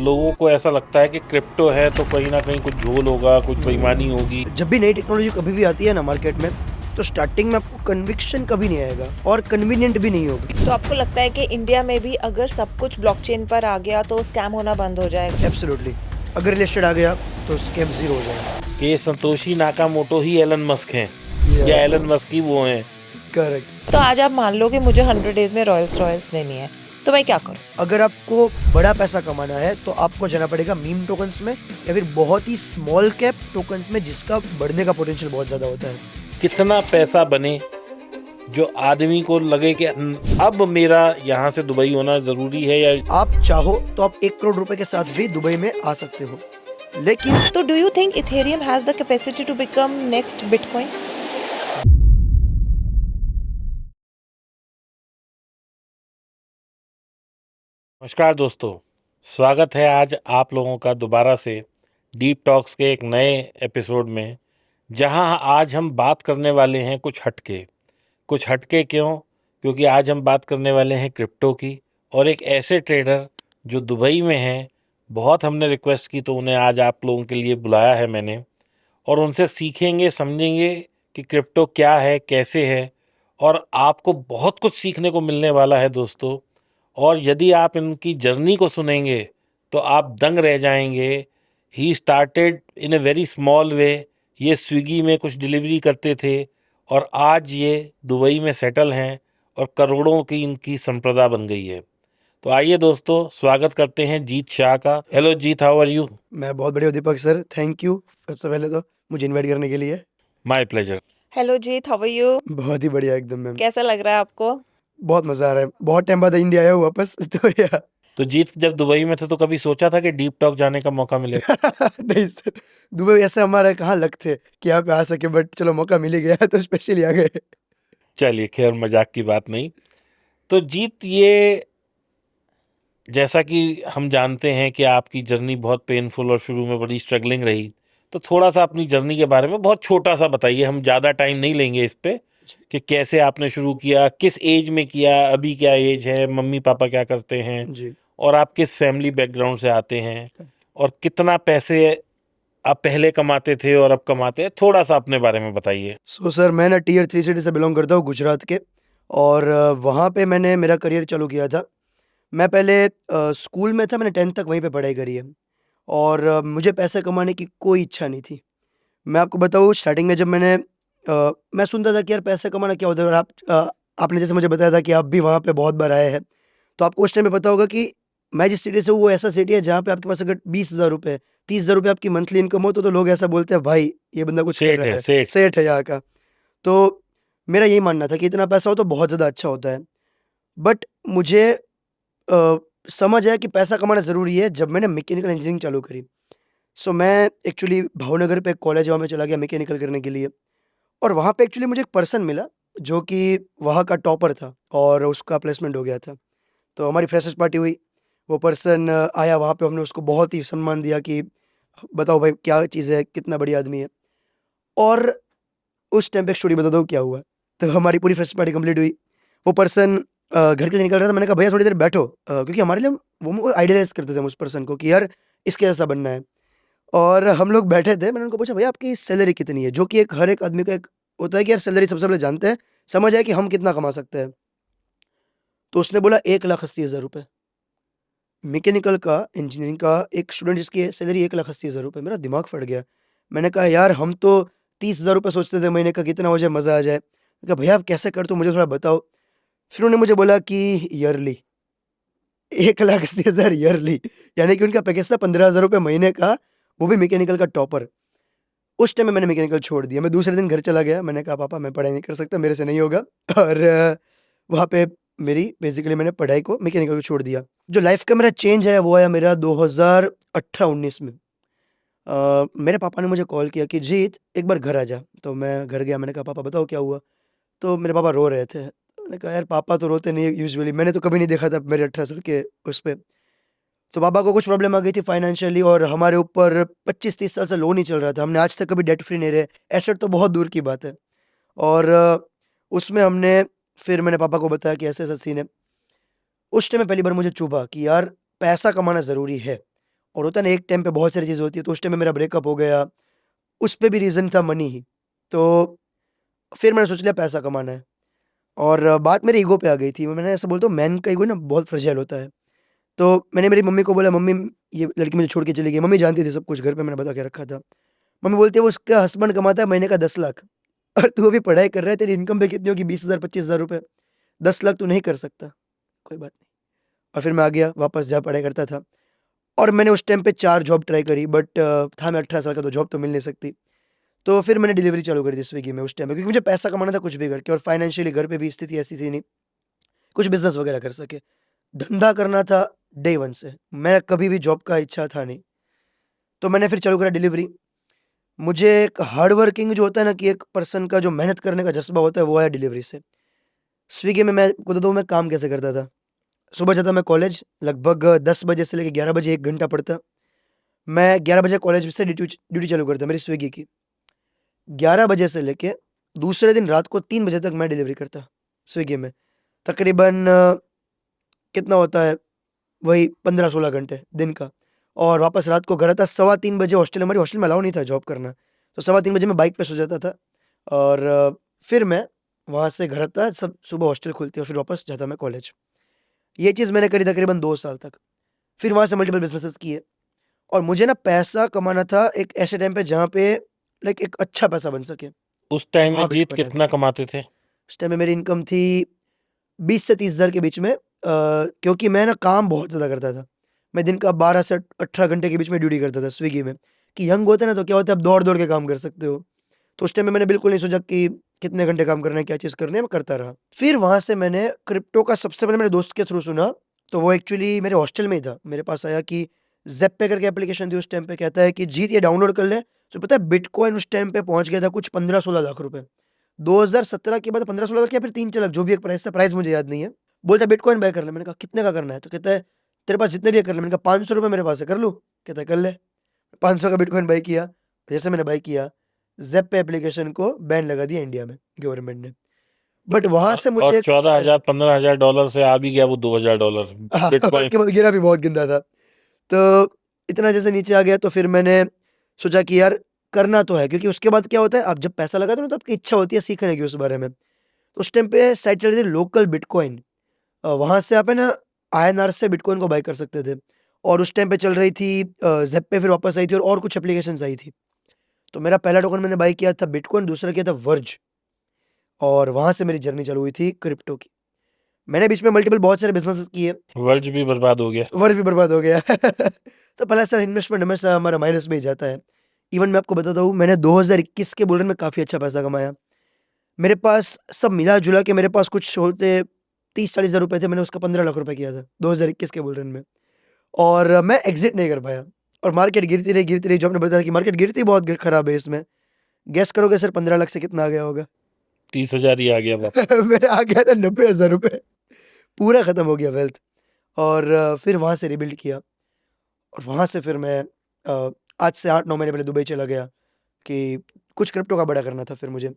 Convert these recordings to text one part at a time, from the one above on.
लोगों को ऐसा लगता है कि क्रिप्टो है तो कहीं ना कहीं कुछ झोल होगा, कुछ बेईमानी होगी। जब भी नई टेक्नोलॉजी कभी भी आती है ना मार्केट में, तो स्टार्टिंग में आपको कन्विक्शन कभी नहीं आएगा और कन्वीनियंट भी नहीं होगी। तो आपको लगता है कि इंडिया में भी अगर सब कुछ ब्लॉकचेन पर आ गया तो स्कैम होना बंद हो जाएगा? एब्सोल्युटली, अगर रिलेटेड आ गया तो स्कैम जीरो हो जाएगा। कि संतोषी नाकामोटो ही एलन मस्क हैं या एलन मस्क ही वो हैं। करेक्ट। तो आज आप मान लो कि मुझे 100 डेज में रॉयल्स रॉयल्स लेनी है, तो मैं क्या करूँ? अगर आपको बड़ा पैसा कमाना है तो आपको जाना पड़ेगा मीम टोकन्स में या फिर बहुत ही स्मॉल कैप टोकन्स में, जिसका बढ़ने का पोटेंशियल बहुत ज्यादा होता है। कितना पैसा बने जो आदमी को लगे कि अब मेरा यहाँ से दुबई होना जरूरी है, या आप चाहो तो आप 1 करोड़ रुपए के साथ भी दुबई में आ सकते हो, लेकिन तो do you think Ethereum has the capacity to become next Bitcoin? नमस्कार दोस्तों, स्वागत है आज आप लोगों का दोबारा से डीप टॉक्स के एक नए एपिसोड में, जहां आज हम बात करने वाले हैं कुछ हटके क्यों? क्योंकि आज हम बात करने वाले हैं क्रिप्टो की, और एक ऐसे ट्रेडर जो दुबई में हैं। बहुत हमने रिक्वेस्ट की तो उन्हें आज आप लोगों के लिए बुलाया है मैंने, और उनसे सीखेंगे, समझेंगे कि क्रिप्टो क्या है, कैसे है, और आपको बहुत कुछ सीखने को मिलने वाला है दोस्तों। और यदि आप इनकी जर्नी को सुनेंगे तो आप दंग रह जाएंगे। He started in a very small way. ये स्विगी में कुछ डिलीवरी करते थे और आज ये दुबई में सेटल हैं और करोड़ों की इनकी संपदा बन गई है। तो आइए दोस्तों, स्वागत करते हैं जीत शाह का। Hello Jeet, how are you? मैं बहुत बढ़िया हूँ दीपक सर, थैंक यू सबसे पहले तो मुझे इनवाइट करने के लिए। My pleasure. Hello Jeet, how are you? बहुत ही बढ़िया एकदम मैम, कैसा लग रहा है आपको? बहुत मजा आ रहा है। बहुत टाइम बाद इंडिया आया हूँ वापस तो या तो जीत, जब दुबई में थे तो कभी सोचा था कि डीप टॉक जाने का मौका मिलेगा? नहीं सर, दुबई ऐसे हमारे कहाँ लक थे कि यहाँ पे आ सके, बट चलो मौका मिल ही गया तो स्पेशली आ गए। चलिए, खैर मजाक की बात नहीं। तो जीत, ये जैसा कि हम जानते हैं कि आपकी जर्नी बहुत पेनफुल और शुरू में बड़ी स्ट्रगलिंग रही, तो थोड़ा सा अपनी जर्नी के बारे में बहुत छोटा सा बताइए। हम ज़्यादा टाइम नहीं लेंगे इस पे, कि कैसे आपने शुरू किया, किस एज में किया, अभी क्या एज है, मम्मी पापा क्या करते हैं, जी, और आप किस फैमिली बैकग्राउंड से आते हैं, और कितना पैसे आप पहले कमाते थे और अब कमाते हैं। थोड़ा सा अपने बारे में बताइए। सो सर मैं ना टीयर 3 सिटी से बिलोंग करता हूँ, गुजरात के। और वहाँ पे मैंने मेरा करियर चालू किया था। मैं पहले स्कूल में था, मैंने 10th तक वहीं पे पढ़ाई करी है। और मुझे पैसे कमाने की कोई इच्छा नहीं थी। मैं आपको बताऊँ, स्टार्टिंग में जब मैं सुनता था कि यार पैसे कमाना क्या होता है, और आपने जैसे मुझे बताया था कि आप भी वहाँ पे बहुत बार आए हैं, तो आपको उस टाइम पे पता होगा कि मैं जिस सिटी से हूँ वो ऐसा सिटी है जहाँ पे आपके पास अगर 20,000 रुपए, 30,000 रुपए आपकी मंथली इनकम हो तो लोग ऐसा बोलते हैं, भाई ये बंदा कुछ कर सेठ रहा है, है, सेठ। सेठ है यहाँ का। तो मेरा यही मानना था कि इतना पैसा हो तो बहुत ज़्यादा अच्छा होता है। बट मुझे समझ आया कि पैसा कमाना ज़रूरी है जब मैंने मैकेनिकल इंजीनियरिंग चालू करी। सो मैं एक्चुअली भावनगर पे एक कॉलेज है, वहाँ पे चला गया मैकेनिकल करने के लिए। और वहाँ पे एक्चुअली मुझे एक पर्सन मिला जो कि वहाँ का टॉपर था और उसका प्लेसमेंट हो गया था। तो हमारी फ्रेशर्स पार्टी हुई। वो पर्सन आया वहाँ पे, हमने उसको बहुत ही सम्मान दिया कि बताओ भाई क्या चीज़ है, कितना बढ़िया आदमी है। और उस टाइम पे एक स्टोरी बताता हूँ क्या हुआ। तो हमारी पूरी फ्रेशर्स पार्टी कंप्लीट हुई। वो पर्सन घर के लिए निकल रहा था। मैंने कहा भैया थोड़ी देर बैठो, क्योंकि हमारे लिए वो आइडियलाइज़ करते थे हम उस पर्सन को कि यार इसके जैसा बनना है। और हम लोग बैठे थे, मैंने उनको पूछा भैया आपकी सैलरी कितनी है? जो कि एक हर एक आदमी का एक होता है कि यार सैलरी सबसे पहले जानते हैं, समझ आए कि हम कितना कमा सकते हैं। तो उसने बोला 1,80,000 रुपए। मैकेनिकल का, इंजीनियरिंग का एक स्टूडेंट जिसकी सैलरी 1,80,000 रुपए। मेरा दिमाग फट गया। मैंने कहा यार हम तो 30,000 रुपए सोचते थे महीने का, कितना हो जाए मज़ा आ जाए। मैंने कहा भैया आप कैसे करते हो मुझे थोड़ा बताओ। फिर उन्होंने मुझे बोला कि ईयरली 1,80,000 ईयरली, यानी कि उनका पैकेज था 15,000 रुपए महीने का, वो भी मैकेनिकल का टॉपर। उस टाइम में मैंने मैकेनिकल छोड़ दिया। मैं दूसरे दिन घर चला गया, मैंने कहा पापा मैं पढ़ाई नहीं कर सकता, मेरे से नहीं होगा। और वहाँ पे मेरी बेसिकली मैंने पढ़ाई को, मैकेनिकल को छोड़ दिया। जो लाइफ़ का मेरा चेंज है वो आया मेरा 2018-19 में। मेरे पापा ने मुझे कॉल किया कि जीत एक बार घर आ जा। तो मैं घर गया, मैंने कहा पापा बताओ क्या हुआ? तो मेरे पापा रो रहे थे। मैंने कहा यार पापा तो रोते नहीं है यूजुअली, मैंने तो कभी नहीं देखा था मेरे 18 साल के उस पे। तो पापा को कुछ प्रॉब्लम आ गई थी फाइनेंशियली, और हमारे ऊपर 25-30 साल से लोन ही चल रहा था। हमने आज तक कभी डेट फ्री नहीं रहे, एसेट तो बहुत दूर की बात है। और उसमें फिर मैंने पापा को बताया कि ऐसा-ऐसा सीन है। उस टाइम में पहली बार मुझे चुभा कि यार पैसा कमाना ज़रूरी है। और होता है ना एक टाइम पे बहुत सारी चीज़ें होती है, तो उस टाइम में मेरा ब्रेकअप हो गया, उस पे भी रीज़न था मनी ही। तो फिर मैंने सोच लिया पैसा कमाना है और बात मेरे ईगो पे आ गई थी। मैंने ऐसा बोलता हूँ मैन का ईगो ना बहुत फ्रेजाइल होता है। तो मैंने मेरी मम्मी को बोला, मम्मी ये लड़की मुझे छोड़ के चली गई। मम्मी जानती थी सब कुछ, घर पे मैंने बता के रखा था। मम्मी बोलती है वो उसका हस्बैंड कमाता है महीने का 10 लाख और तू अभी पढ़ाई कर रहा है, तेरी इनकम पे कितनी होगी 20,000 25,000 रुपए, 10 लाख तू नहीं कर सकता, कोई बात नहीं। और फिर मैं आ गया वापस जहाँ पढ़ाई करता था और मैंने उस टाइम पे 4 जॉब ट्राई करी, बट था मैं 18 साल का, तो जॉब तो मिल नहीं सकती। तो फिर मैंने डिलीवरी चालू करी थी स्विगी में उस टाइम पे, क्योंकि मुझे पैसा कमाना था कुछ भी करके, और फाइनेंशियली घर पे भी स्थिति ऐसी थी नहीं, कुछ बिज़नेस वगैरह कर सके। धंधा करना था डे 1 से, मैं कभी भी जॉब का इच्छा था नहीं। तो मैंने फिर चालू करा डिलीवरी। मुझे एक हार्ड वर्किंग जो होता है ना, कि एक पर्सन का जो मेहनत करने का जज़्बा होता है, वो आया डिलीवरी से। स्विगी में मैं आपको बताऊँ मैं काम कैसे करता था। सुबह जाता मैं कॉलेज, लगभग 10 बजे से लेके 11 बजे 1 घंटा पढ़ता। मैं 11 बजे कॉलेज से ड्यूटी चालू करता मेरी स्विगी की। 11 बजे से लेके दूसरे दिन रात को 3 बजे तक मैं डिलीवरी करता स्विगी में। तकरीबन कितना होता है, वही 15-16 घंटे दिन का, और वापस रात को घर आता 3:15 बजे। हमारी हॉस्टल में अलाउ नहीं था जॉब करना, तो 3:15 बजे मैं बाइक पे सो जाता था और फिर मैं वहाँ से घर आता, सब सुबह हॉस्टल खुलती और फिर वापस जाता मैं कॉलेज। ये चीज़ मैंने करी तकरीबन 2 साल तक। फिर वहाँ से मल्टीपल बिज़नेसेस किए और मुझे ना पैसा कमाना था एक ऐसे टाइम पे जहाँ पे लाइक एक अच्छा पैसा बन सके। उस टाइम में वहाँ जीत बिटकॉइन आ गया। कितना कमाते थे? उस टाइम में मेरी इनकम थी 20 से 30,000 के बीच में, क्योंकि मैं ना काम बहुत ज़्यादा करता था। मैं दिन का 12 से 18 घंटे के बीच में ड्यूटी करता था स्विगी में, कि यंग होते हैं ना, तो क्या होता है आप दौड़-दौड़ के काम कर सकते हो। तो उस टाइम में मैंने बिल्कुल नहीं सोचा कि कितने घंटे काम करना है, क्या चीज़ करनी है, मैं करता रहा। फिर वहाँ से मैंने क्रिप्टो का सबसे पहले मेरे दोस्त के थ्रू सुना, तो वो एक्चुअली मेरे हॉस्टल में ही था। मेरे पास आया कि ज़ेप्पे करके एप्लीकेशन थी उस टाइम पे, कहता है कि जीत ये डाउनलोड कर ले। तो पता है बिटकॉइन उस टाइम पे पहुँच गया था कुछ 15-16 लाख रुपए। 2017 के बाद 15-16 लाख या फिर 3-4 लाख, जो भी एक प्राइस था, प्राइस मुझे याद नहीं है। बोलता है बिटकॉइन बाय कर ले। मैंने कहा कितने का करना है? तो कहता है तेरे पास जितने भी है कर ले। मैंने कहा 500 रुपए मेरे पास है, कर लूँ? कहता है कर ले। 500 का बिटकॉइन बाय किया। जैसे मैंने बाय किया, ज़ेप्पे एप्लीकेशन को बैन लगा दिया इंडिया में गवर्नमेंट ने। बट वहाँ से और मुझे 14,000 15,000 डॉलर से आ भी गया वो 2,000 डॉलर हाँ, बिटकॉइन। उसके बाद गिरा भी बहुत गंदा था। तो इतना जैसे नीचे आ गया, तो फिर मैंने सोचा कि यार करना तो है, क्योंकि उसके बाद क्या होता है, आप जब पैसा लगाते हो ना, तो आपकी इच्छा होती है सीखने की उस बारे में। तो उस टाइम पे साइट चल रही थी लोकल बिटकॉइन। वहाँ से आप है ना आईएनआर से बिटकॉइन को बाय कर सकते थे, और उस टाइम पे चल रही थी ज़ेप्पे, फिर वापस आई थी और कुछ एप्लीकेशंस आई थी। तो मेरा पहला टोकन मैंने बाय किया था बिटकॉइन, दूसरा किया था वर्ज, और वहाँ से मेरी जर्नी चालू हुई थी क्रिप्टो की। मैंने बीच में मल्टीपल बहुत सारे बिज़नेसेस किए। वर्ज भी बर्बाद हो गया। वर्ष भी बर्बाद हो गया। तो पहला सर इन्वेस्टमेंट हमेशा हमारा माइनस में ही जाता है। इवन मैं आपको बताता हूँ, मैंने 2021 के बुल रन में काफ़ी अच्छा पैसा कमाया। मेरे पास सब मिला-जुला के मेरे पास कुछ होते 30-40 हज़ार रुपए थे, मैंने उसका 15 लाख रुपए किया था 2021 के बुल रन में, और मैं एग्ज़िट नहीं कर पाया और मार्केट गिरती रही, जो आपने बताया कि मार्केट गिरती बहुत ग खराब है इसमें। गेस करोगे सर 15 लाख से कितना आ गया होगा? 30,000 ही आ गया वापस। मेरा आ गया था 90,000 रुपए, पूरा खत्म हो गया वेल्थ। और फिर वहाँ से रिबिल्ड किया, और वहाँ से फिर मैं आज से 8-9 महीने पहले दुबई चला गया कि कुछ क्रिप्टो का बड़ा करना था फिर मुझे,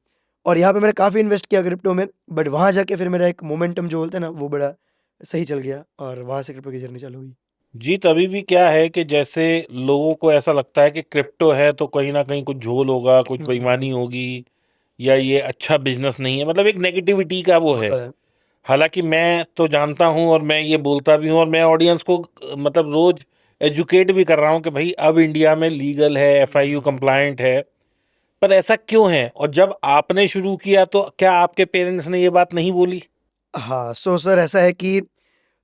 और यहाँ पे मैंने काफ़ी इन्वेस्ट किया क्रिप्टो में, बट वहाँ जाके फिर मेरा एक मोमेंटम जो बोलते हैं ना, वो बड़ा सही चल गया, और वहाँ से क्रिप्टो की जर्नी चालू हुई। जीत अभी भी क्या है कि जैसे लोगों को ऐसा लगता है कि क्रिप्टो है तो कहीं ना कहीं कुछ झोल होगा, कुछ बेईमानी होगी, या ये अच्छा बिजनेस नहीं है, मतलब एक नेगेटिविटी का वो है। होता है। हालांकि मैं तो जानता हूं और मैं ये बोलता भी हूं और मैं ऑडियंस को मतलब रोज एजुकेट भी कर रहा हूं कि भाई अब इंडिया में लीगल है, एफआईयू कंप्लायंट है। पर ऐसा क्यों है? और जब आपने शुरू किया तो क्या आपके पेरेंट्स ने ये बात नहीं बोली? हाँ, सो सर ऐसा है कि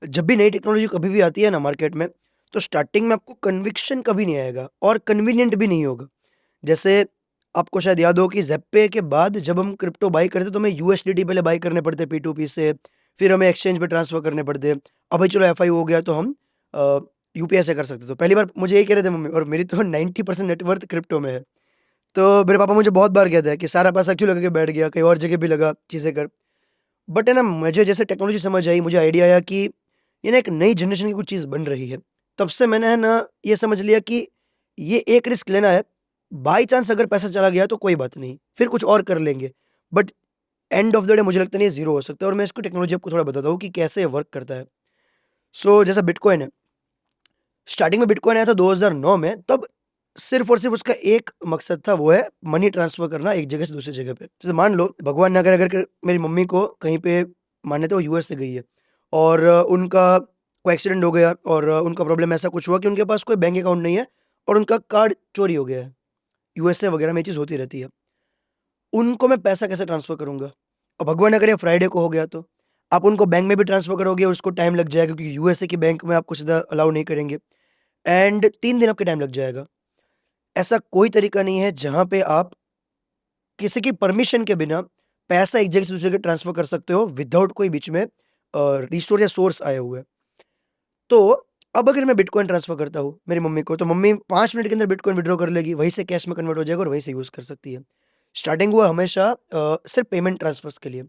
जब भी नई टेक्नोलॉजी कभी भी आती है ना मार्केट में, तो स्टार्टिंग में आपको कन्विक्शन कभी नहीं आएगा और कन्वीनिएंट भी नहीं होगा। जैसे आपको शायद याद हो कि ज़ेप्पे के बाद जब हम क्रिप्टो बाय करते तो हमें यूएसडीटी पहले बाय करने पड़ते P2P से, फिर हमें एक्सचेंज पे ट्रांसफ़र करने पड़ते। अब भाई चलो एफआईयू हो गया तो हम यूपीआई से कर सकते। तो पहली बार मुझे यही कह रहे थे मम्मी, और मेरी तो 90% नेटवर्थ क्रिप्टो में है। तो मेरे पापा मुझे बहुत बार कहते हैं कि सारा पैसा क्यों लगा के बैठ गया, कहीं और जगह भी लगा, चीज़ें कर। बट है ना, मुझे जैसे टेक्नोलॉजी समझ आई, मुझे आइडिया आया कि ये ना एक नई जनरेशन की कुछ चीज़ बन रही है। तब से मैंने है ना ये समझ लिया कि ये एक रिस्क लेना है। बाय चांस अगर पैसा चला गया तो कोई बात नहीं, फिर कुछ और कर लेंगे। But and of the day मुझे लगता नहीं ये ज़ीरो हो सकता है, और मैं इसको टेक्नोलॉजी आपको थोड़ा बताता हूँ कि कैसे ये वर्क करता है। सो जैसा बिटकॉइन है, स्टार्टिंग में बिटकॉइन आया था 2009 में, तब सिर्फ़ और सिर्फ़ उसका एक मकसद था, वो है मनी ट्रांसफ़र करना एक जगह से दूसरी जगह पे। जैसे मान लो भगवान ना करे अगर क मेरी मम्मी को कहीं पे मान्यता वो यूएस से गई है और उनका कोई एक्सीडेंट हो गया और उनका प्रॉब्लम ऐसा कुछ हुआ कि उनके पास कोई बैंक अकाउंट नहीं है और उनका कार्ड चोरी हो गया है। यूएसए वगैरह में ये चीज़ होती रहती है। उनको मैं पैसा कैसे ट्रांसफ़र करूँगा? और भगवान ना करे फ्राइडे को हो गया तो? आप उनको बैंक में भी ट्रांसफ़र करोगे उसको टाइम लग जाएगा क्योंकि यूएसए की बैंक में आपको सीधा अलाउ नहीं करेंगे एंड 3 दिन आपका टाइम लग जाएगा। ऐसा कोई तरीका नहीं है जहाँ पे आप किसी की परमिशन के बिना पैसा एक जगह से दूसरी जगह ट्रांसफ़र कर सकते हो विदाउट कोई बीच में रिसोर्स या सोर्स आए हुए। तो अब अगर मैं बिटकॉइन ट्रांसफ़र करता हूँ मेरी मम्मी को, तो मम्मी 5 मिनट के अंदर बिटकॉइन विथड्रॉ कर लेगी, वहीं से कैश में कन्वर्ट हो जाएगा और वहीं से यूज़ कर सकती है। स्टार्टिंग हुआ हमेशा सिर्फ़ पेमेंट ट्रांसफ़र्स के लिए।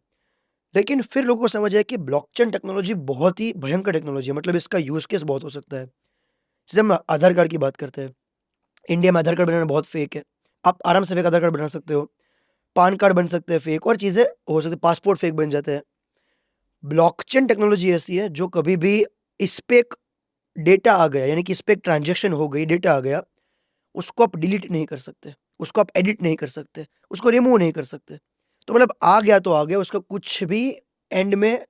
लेकिन फिर लोगों को समझ आया कि ब्लॉकचेन टेक्नोलॉजी बहुत ही भयंकर टेक्नोलॉजी है, मतलब इसका यूज़ केस बहुत हो सकता है। जैसे हम आधार कार्ड की बात करते हैं, इंडिया में आधार कार्ड बनाना बहुत फ़ेक है। आप आराम से फ़ेक आधार कार्ड बना सकते हो, पान कार्ड बन सकते हैं फ़ेक और चीज़ें हो सकती है, पासपोर्ट फ़ेक बन जाते हैं। ब्लॉकचेन टेक्नोलॉजी ऐसी है जो कभी भी इस पे एक डेटा आ गया, यानी कि इस पे एक ट्रांज़ैक्शन हो गई, डेटा आ गया, उसको आप डिलीट नहीं कर सकते, उसको आप एडिट नहीं कर सकते, उसको रिमूव नहीं कर सकते। तो मतलब आ गया तो आ गया, उसका कुछ भी एंड में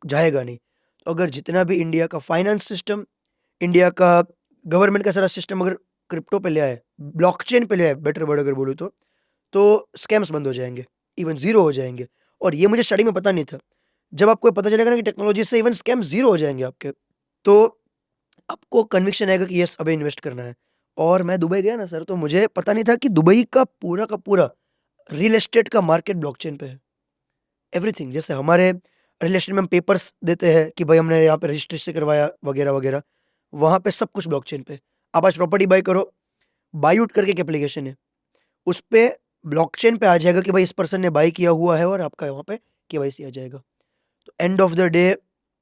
जाएगा नहीं। तो अगर जितना भी इंडिया का फाइनेंस सिस्टम, इंडिया का गवर्नमेंट का सारा सिस्टम अगर क्रिप्टो पे ले आए, ब्लॉकचेन पे ले आए बेटर वर्ड अगर बोलूँ तो स्कैम्स बंद हो जाएँगे, इवन ज़ीरो हो जाएँगे। और ये मुझे स्टार्टिंग में पता नहीं था। जब आपको पता चलेगा ना कि टेक्नोलॉजी से इवन स्कैम ज़ीरो हो जाएँगे आपके, तो आपको कन्विक्शन आएगा कि यस अबे इन्वेस्ट करना है। और मैं दुबई गया ना सर, तो मुझे पता नहीं था कि दुबई का पूरा रियल एस्टेट का मार्केट ब्लॉकचेन पे है। एवरीथिंग, जैसे हमारे रियल एस्टेट में हम पेपर्स देते हैं कि भाई हमने यहाँ पे रजिस्ट्रेशन करवाया वगैरह-वगैरह, वहाँ पे सब कुछ ब्लॉकचेन पे। आप आज प्रॉपर्टी बाय करो, बायऊट करके एक एप्लीकेशन है, उस पे ब्लॉकचेन पे आ जाएगा कि भाई इस पर्सन ने बाय किया हुआ है और आपका वहाँ पे केवाईसी आ जाएगा। तो end of the day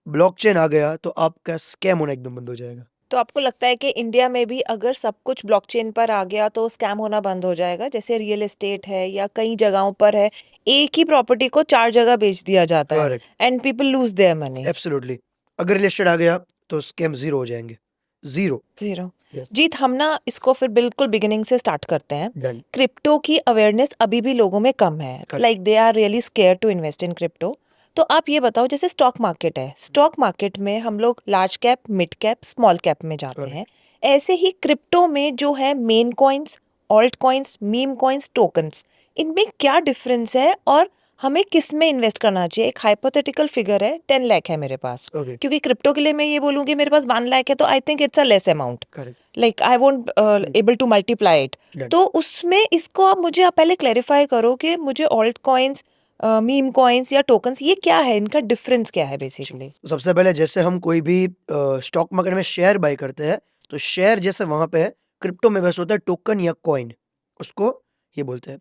blockchain आ गया तो आपका स्कैम होना एकदम बंद हो जाएगा। तो आपको लगता है कि इंडिया में भी अगर सब कुछ ब्लॉकचेन पर आ गया तो स्कैम होना बंद हो जाएगा? जैसे रियल एस्टेट है या कई जगहों पर है, एक ही प्रॉपर्टी को 4 जगह बेच दिया जाता है correct, and people lose their money. Absolutely. अगर रियल एस्टेट आ गया तो स्कैम ज़ीरो हो जाएँगे। ज़ीरो। ज़ीरो। यस, जीत, हम ना इसको फिर बिल्कुल बिगिनिंग से स्टार्ट करते हैं। डन। क्रिप्टो की अवेयरनेस अभी भी लोगों में कम है, correct. Like they are really scared to invest in crypto. तो आप ये बताओ, जैसे स्टॉक मार्केट है, स्टॉक मार्केट में हम लोग large cap, mid cap, small cap में जाते करेक्ट। हैं। ऐसे ही क्रिप्टो में जो है main coins, alt coins, meme coins, tokens, इनमें क्या डिफरेंस है और हमें किस में इन्वेस्ट करना चाहिए? एक हाइपोथेटिकल फिगर है, 10 लाख है मेरे पास, ओके, क्योंकि क्रिप्टो के लिए मैं ये बोलूँगी मेरे पास 1 लाख है तो I think it's a less amount, correct. Like I won't able to multiply it. Done. तो उसमें इसको आप पहले क्लेरिफाई करो कि मुझे ऑल्ट कॉइन्स, मीम कॉइन्स या टोकन्स, ये क्या है, इनका डिफरेंस क्या है बेसिकली? तो सबसे पहले जैसे हम कोई भी स्टॉक मार्केट में शेयर बाय करते हैं, तो शेयर जैसे वहाँ पे है, क्रिप्टो में वैसे होता है टोकन या कॉइन, उसको ये बोलते हैं।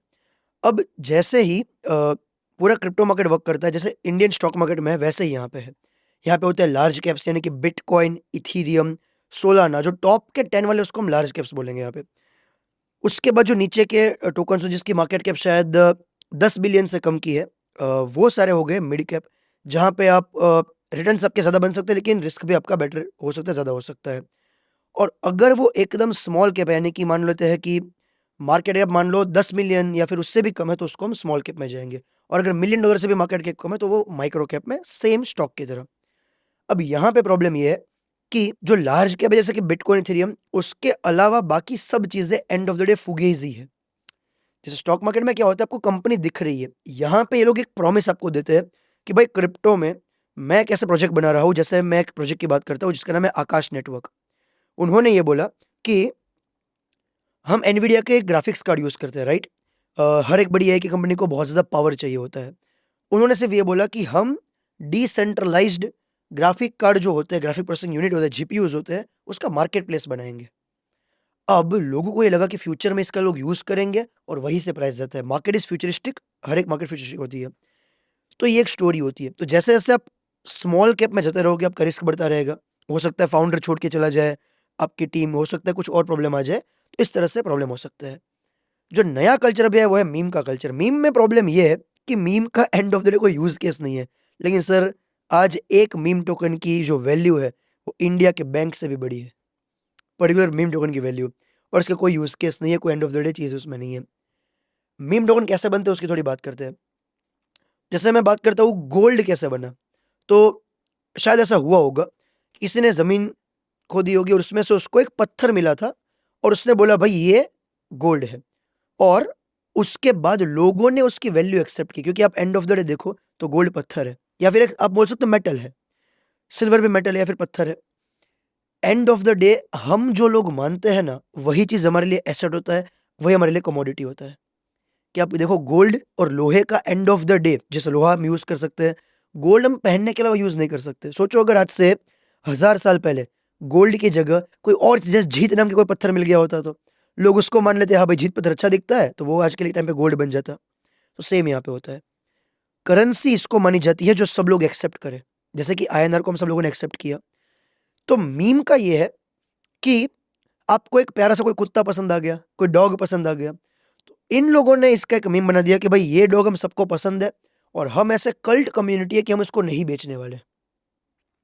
अब जैसे ही पूरा क्रिप्टो मार्केट वर्क करता है, जैसे इंडियन स्टॉक मार्केट में है, वैसे ही यहाँ पे है। यहाँ पे होते हैं लार्ज कैप्स, यानी कि बिटकॉइन, इथेरियम, सोलाना, जो टॉप के 10 वाले उसको हम लार्ज कैप्स बोलेंगे यहाँ पे। उसके बाद जो नीचे के टोकन्स हैं जिसकी मार्केट कैप शायद 10 बिलियन से कम की है, वो सारे हो गए मिड कैप, जहाँ पे आप रिटर्न्स आपके ज़्यादा बन सकते हैं लेकिन रिस्क भी आपका बेटर हो सकता है, ज़्यादा हो सकता है। और अगर वो एकदम स्मॉल कैप है, यानी कि मान लेते हैं कि मार्केट कैप मान लो 10 मिलियन या फिर उससे भी कम है, तो उसको हम स्मॉल कैप में जाएँगे। और अगर मिलियन डॉलर से भी मार्केट कैप कम है तो वो माइक्रो कैप में, सेम स्टॉक की तरह। अब यहाँ पे प्रॉब्लम ये है कि जो लार्ज कैप है जैसे कि बिटकॉइन, इथेरियम, उसके अलावा बाकी सब चीज़ें एंड ऑफ द डे फुगेज़ी है। जैसे स्टॉक मार्केट में क्या होता है, आपको कंपनी दिख रही है, यहाँ पे ये लोग एक प्रॉमिस आपको देते हैं कि भाई क्रिप्टो में मैं एक ऐसा प्रोजेक्ट बना रहा हूँ, जैसे मैं एक प्रोजेक्ट की बात करता हूँ जिसका नाम है आकाश नेटवर्क। उन्होंने ये बोला कि हम एनवीडिया के ग्राफिक्स कार्ड यूज़ करते हैं, राइट? हर एक बड़ी एआई की कंपनी को बहुत ज़्यादा पावर चाहिए होता है। उन्होंने सिर्फ ये बोला कि हम डिसेंट्रलाइज्ड ग्राफिक कार्ड जो होते हैं, ग्राफिक प्रोसेसिंग यूनिट होते हैं, जीपीयूज़ होते हैं, उसका मार्केट प्लेस बनाएँगे। अब लोगों को ये लगा कि फ्यूचर में इसका लोग यूज़ करेंगे और वहीं से प्राइस जाता है। मार्केट इज़ फ्यूचरिस्टिक, हर एक मार्केट फ्यूचरिस्टिक होती है। तो ये एक स्टोरी होती है। तो जैसे-जैसे आप स्मॉल कैप में जाते रहोगे, आपका रिस्क बढ़ता रहेगा। हो सकता है फाउंडर छोड़ के चला जाए, आपकी टीम, हो सकता है कुछ और प्रॉब्लम आ जाए, तो इस तरह से प्रॉब्लम हो सकता है। जो नया कल्चर अभी है वो है मीम का कल्चर। मीम में प्रॉब्लम ये है कि मीम का एंड ऑफ द डे कोई यूज़ केस नहीं है। लेकिन सर, आज एक मीम टोकन की जो वैल्यू है, वो इंडिया के बैंक से भी बड़ी है। पर्टिकुलर मीम टोकन की वैल्यू, और इसका कोई यूज़ केस नहीं है, कोई एंड ऑफ द डे चीज़ उसमें नहीं है। मीम टोकन कैसे बनते हैं उसकी थोड़ी बात करते हैं। जैसे मैं बात करता हूँ गोल्ड कैसे बना, तो शायद ऐसा हुआ होगा, किसी ने ज़मीन खोदी होगी और उसमें से उसको एक पत्थर मिला था और उसने बोला भाई ये गोल्ड है, और उसके बाद लोगों ने उसकी वैल्यू एक्सेप्ट की, क्योंकि आप एंड ऑफ द डे देखो तो गोल्ड पत्थर है, या फिर एक आप बोल सकते हो मेटल है, सिल्वर भी मेटल है या फिर पत्थर है। एंड ऑफ द डे हम जो लोग मानते हैं ना, वही चीज़ हमारे लिए एसेट होता है, वही हमारे लिए कमोडिटी होता है। कि आप देखो गोल्ड और लोहे का एंड ऑफ द डे, जैसे लोहा हम यूज़ कर सकते हैं, गोल्ड हम पहनने के अलावा यूज़ नहीं कर सकते। सोचो अगर आज से 1000 साल पहले गोल्ड की जगह कोई और चीज़, जैसे जीत नाम की कोई पत्थर मिल गया होता, तो लोग उसको मान लेते हैं हाँ भाई जीत पत्थर अच्छा दिखता है, तो वो आज के लिए टाइम पे गोल्ड बन जाता। तो सेम यहाँ पे होता है, करेंसी इसको मानी जाती है जो सब लोग एक्सेप्ट करें, जैसे कि आईएनआर को हम सब लोगों ने एक्सेप्ट किया। तो मीम का ये है कि आपको एक प्यारा सा कोई कुत्ता पसंद आ गया, कोई डॉग पसंद आ गया, तो इन लोगों ने इसका एक मीम बना दिया कि भाई ये डॉग हम सबको पसंद है और हम ऐसे कल्ट कम्युनिटी है कि हम इसको नहीं बेचने वाले।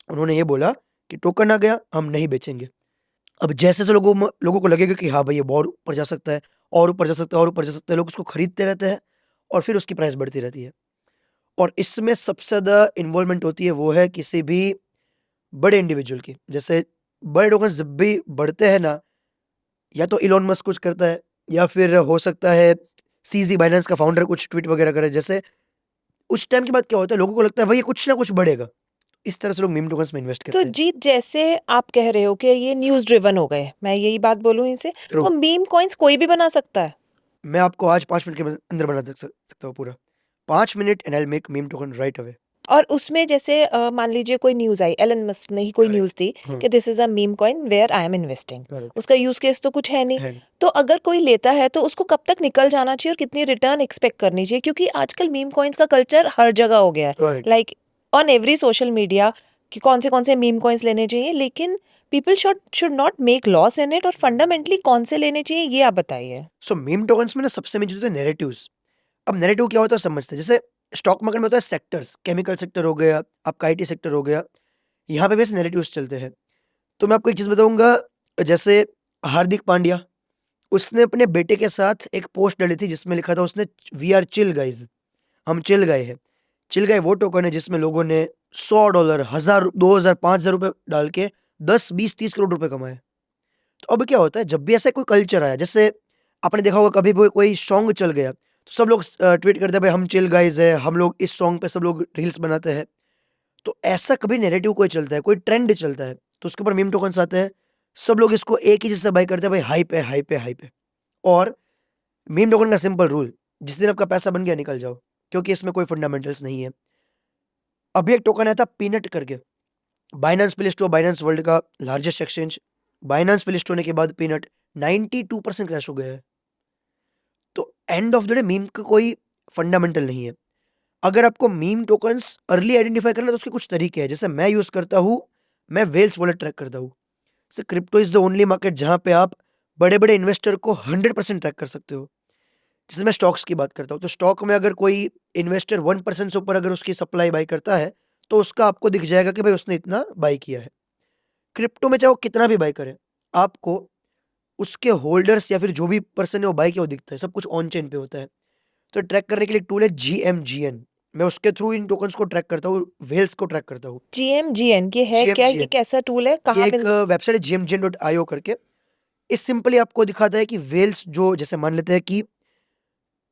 उन्होंने ये बोला कि टोकन आ गया, हम नहीं बेचेंगे। अब जैसे से लोगों को लगेगा कि हाँ भाई ये बहुत ऊपर जा सकता है, और ऊपर जा सकता है, और ऊपर जा सकता है, लोग उसको खरीदते रहते हैं और फिर उसकी प्राइस बढ़ती रहती है। और इसमें सबसे ज़्यादा इन्वॉल्वमेंट होती है वो है किसी भी बड़े इंडिविजुअल की। जैसे बड़े टोकन जब भी बढ़ते हैं ना, या तो इलॉन मस्क कुछ करता है, या फिर हो सकता है सीज़ी बाइनेंस का फाउंडर कुछ ट्वीट वगैरह करे। जैसे उस टाइम के बाद क्या होता है, लोगों को लगता है भाई ये कुछ ना कुछ बढ़ेगा। इस तरह से लोग मीम टोकन्स में इन्वेस्ट तो करते हैं। जीत, जैसे आप कह रहे हो कि ये न्यूज़ ड्रिवन हो गए, मैं यही बात बोलूँ इनसे, ट्रू। तो मीम कॉइन्स कोई भी बना सकता है? मैं आपको आज 5 मिनट के अंदर बना सकता हूँ पूरा। 5 minute and I will make meme token right away. और उसमें जैसे मान लीजिए कोई न्यूज़ आई, एलन मस्क ने ही कोई करेक्ट। न्यूज़ दी हाँ, कि this is a meme coin where I am investing. Correct. उसका यूज़ केस तो कुछ है नहीं। है। तो अगर कोई लेता है तो उसको कब तक निकल जाना चाहिए और कितनी रिटर्न एक्सपेक्ट करनी चाहिए? क्योंकि आजकल मीम कॉइन्स का कल्चर हर जगह हो गया है, correct. Like on every social media, कि कौन से मीम कॉइन्स लेने चाहिए, लेकिन people should not make loss in it, और फंडामेंटली कौन से लेने चाहिए ये आप बताइए। सो मीम टोकन्स में ना सबसे मेन चीज़ होता है नैरेटिव्स। अब नैरेटिव क्या होता है समझते हैं। जैसे स्टॉक मार्केट में होता है सेक्टर्स, केमिकल सेक्टर हो गया, आपका आईटी सेक्टर हो गया, यहाँ पे वैसे नैरेटिव्स चलते हैं। तो मैं आपको एक चीज़ बताऊँगा, जैसे हार्दिक पांड्या, उसने अपने बेटे के साथ एक पोस्ट डाली थी जिसमें लिखा था उसने, वी आर चिल गाइज़, हम चिल गए हैं। चिल गए वो टोकन है जिसमें लोगों ने $100, 1000, 2000, 5000 रुपए डाल के 10, 20, 30 करोड़ रुपए कमाए। तो अब क्या होता है, जब भी ऐसा कोई कल्चर आया, जैसे आपने देखा होगा कभी भी कोई सॉन्ग चल गया, तो सब लोग ट्वीट करते हैं भाई हम चिल गाइज़ है, हम लोग इस सॉन्ग पे सब लोग रील्स बनाते हैं। तो ऐसा कभी नैरेटिव कोई चलता है, कोई ट्रेंड चलता है, तो उसके ऊपर मीम टोकन्स आते हैं। सब लोग इसको एक ही चीज़ से बाय करते हैं, भाई हाइप है, हाइप है, हाइप है। और मीम टोकन का सिंपल रूल, जिस दिन आपका पैसा बन गया निकल जाओ, क्योंकि इसमें कोई फंडामेंटल्स नहीं है। अभी एक टोकन आया था पीनट करके, बाइनेंस पे लिस्ट हुआ, बाइनेंस वर्ल्ड का लार्जेस्ट एक्सचेंज। बाइनेंस पे लिस्ट होने के बाद पीनट 92% क्रैश हो गया है। तो end of the day meme का कोई फंडामेंटल नहीं है। अगर आपको मीम टोकन्स अर्ली आइडेंटिफाई करना है तो उसके कुछ तरीके हैं। जैसे मैं यूज़ करता हूँ, मैं वेल्स वॉलेट ट्रैक करता हूँ। जैसे crypto is the only market जहाँ पे आप बड़े-बड़े इन्वेस्टर को 100% ट्रैक कर सकते हो। जैसे मैं स्टॉक्स की बात करता हूँ, तो स्टॉक में अगर कोई इन्वेस्टर 1% से ऊपर अगर उसकी सप्लाई बाय करता है, तो उसका आपको दिख जाएगा कि भाई उसने इतना बाय किया है। क्रिप्टो में चाहे वो कितना भी बाय करे, आपको उसके होल्डर्स या फिर जो भी पर्सन है वो बाय किया वो दिखता है, सब कुछ ऑन चेन पे होता है। तो ट्रैक करने के लिए एक टूल है जीएमजीएन, मैं उसके थ्रू इन टोकन्स को ट्रैक करता हूँ, व्हेल्स को ट्रैक करता हूँ। GMGN ये है क्या? ये जीएमजीएन, कैसा टूल है? ये कहाँ एक मिल वेबसाइट है gmgn.io करके। इस सिंपली आपको दिखाता है कि व्हेल्स जो, जैसे मान लेते हैं कि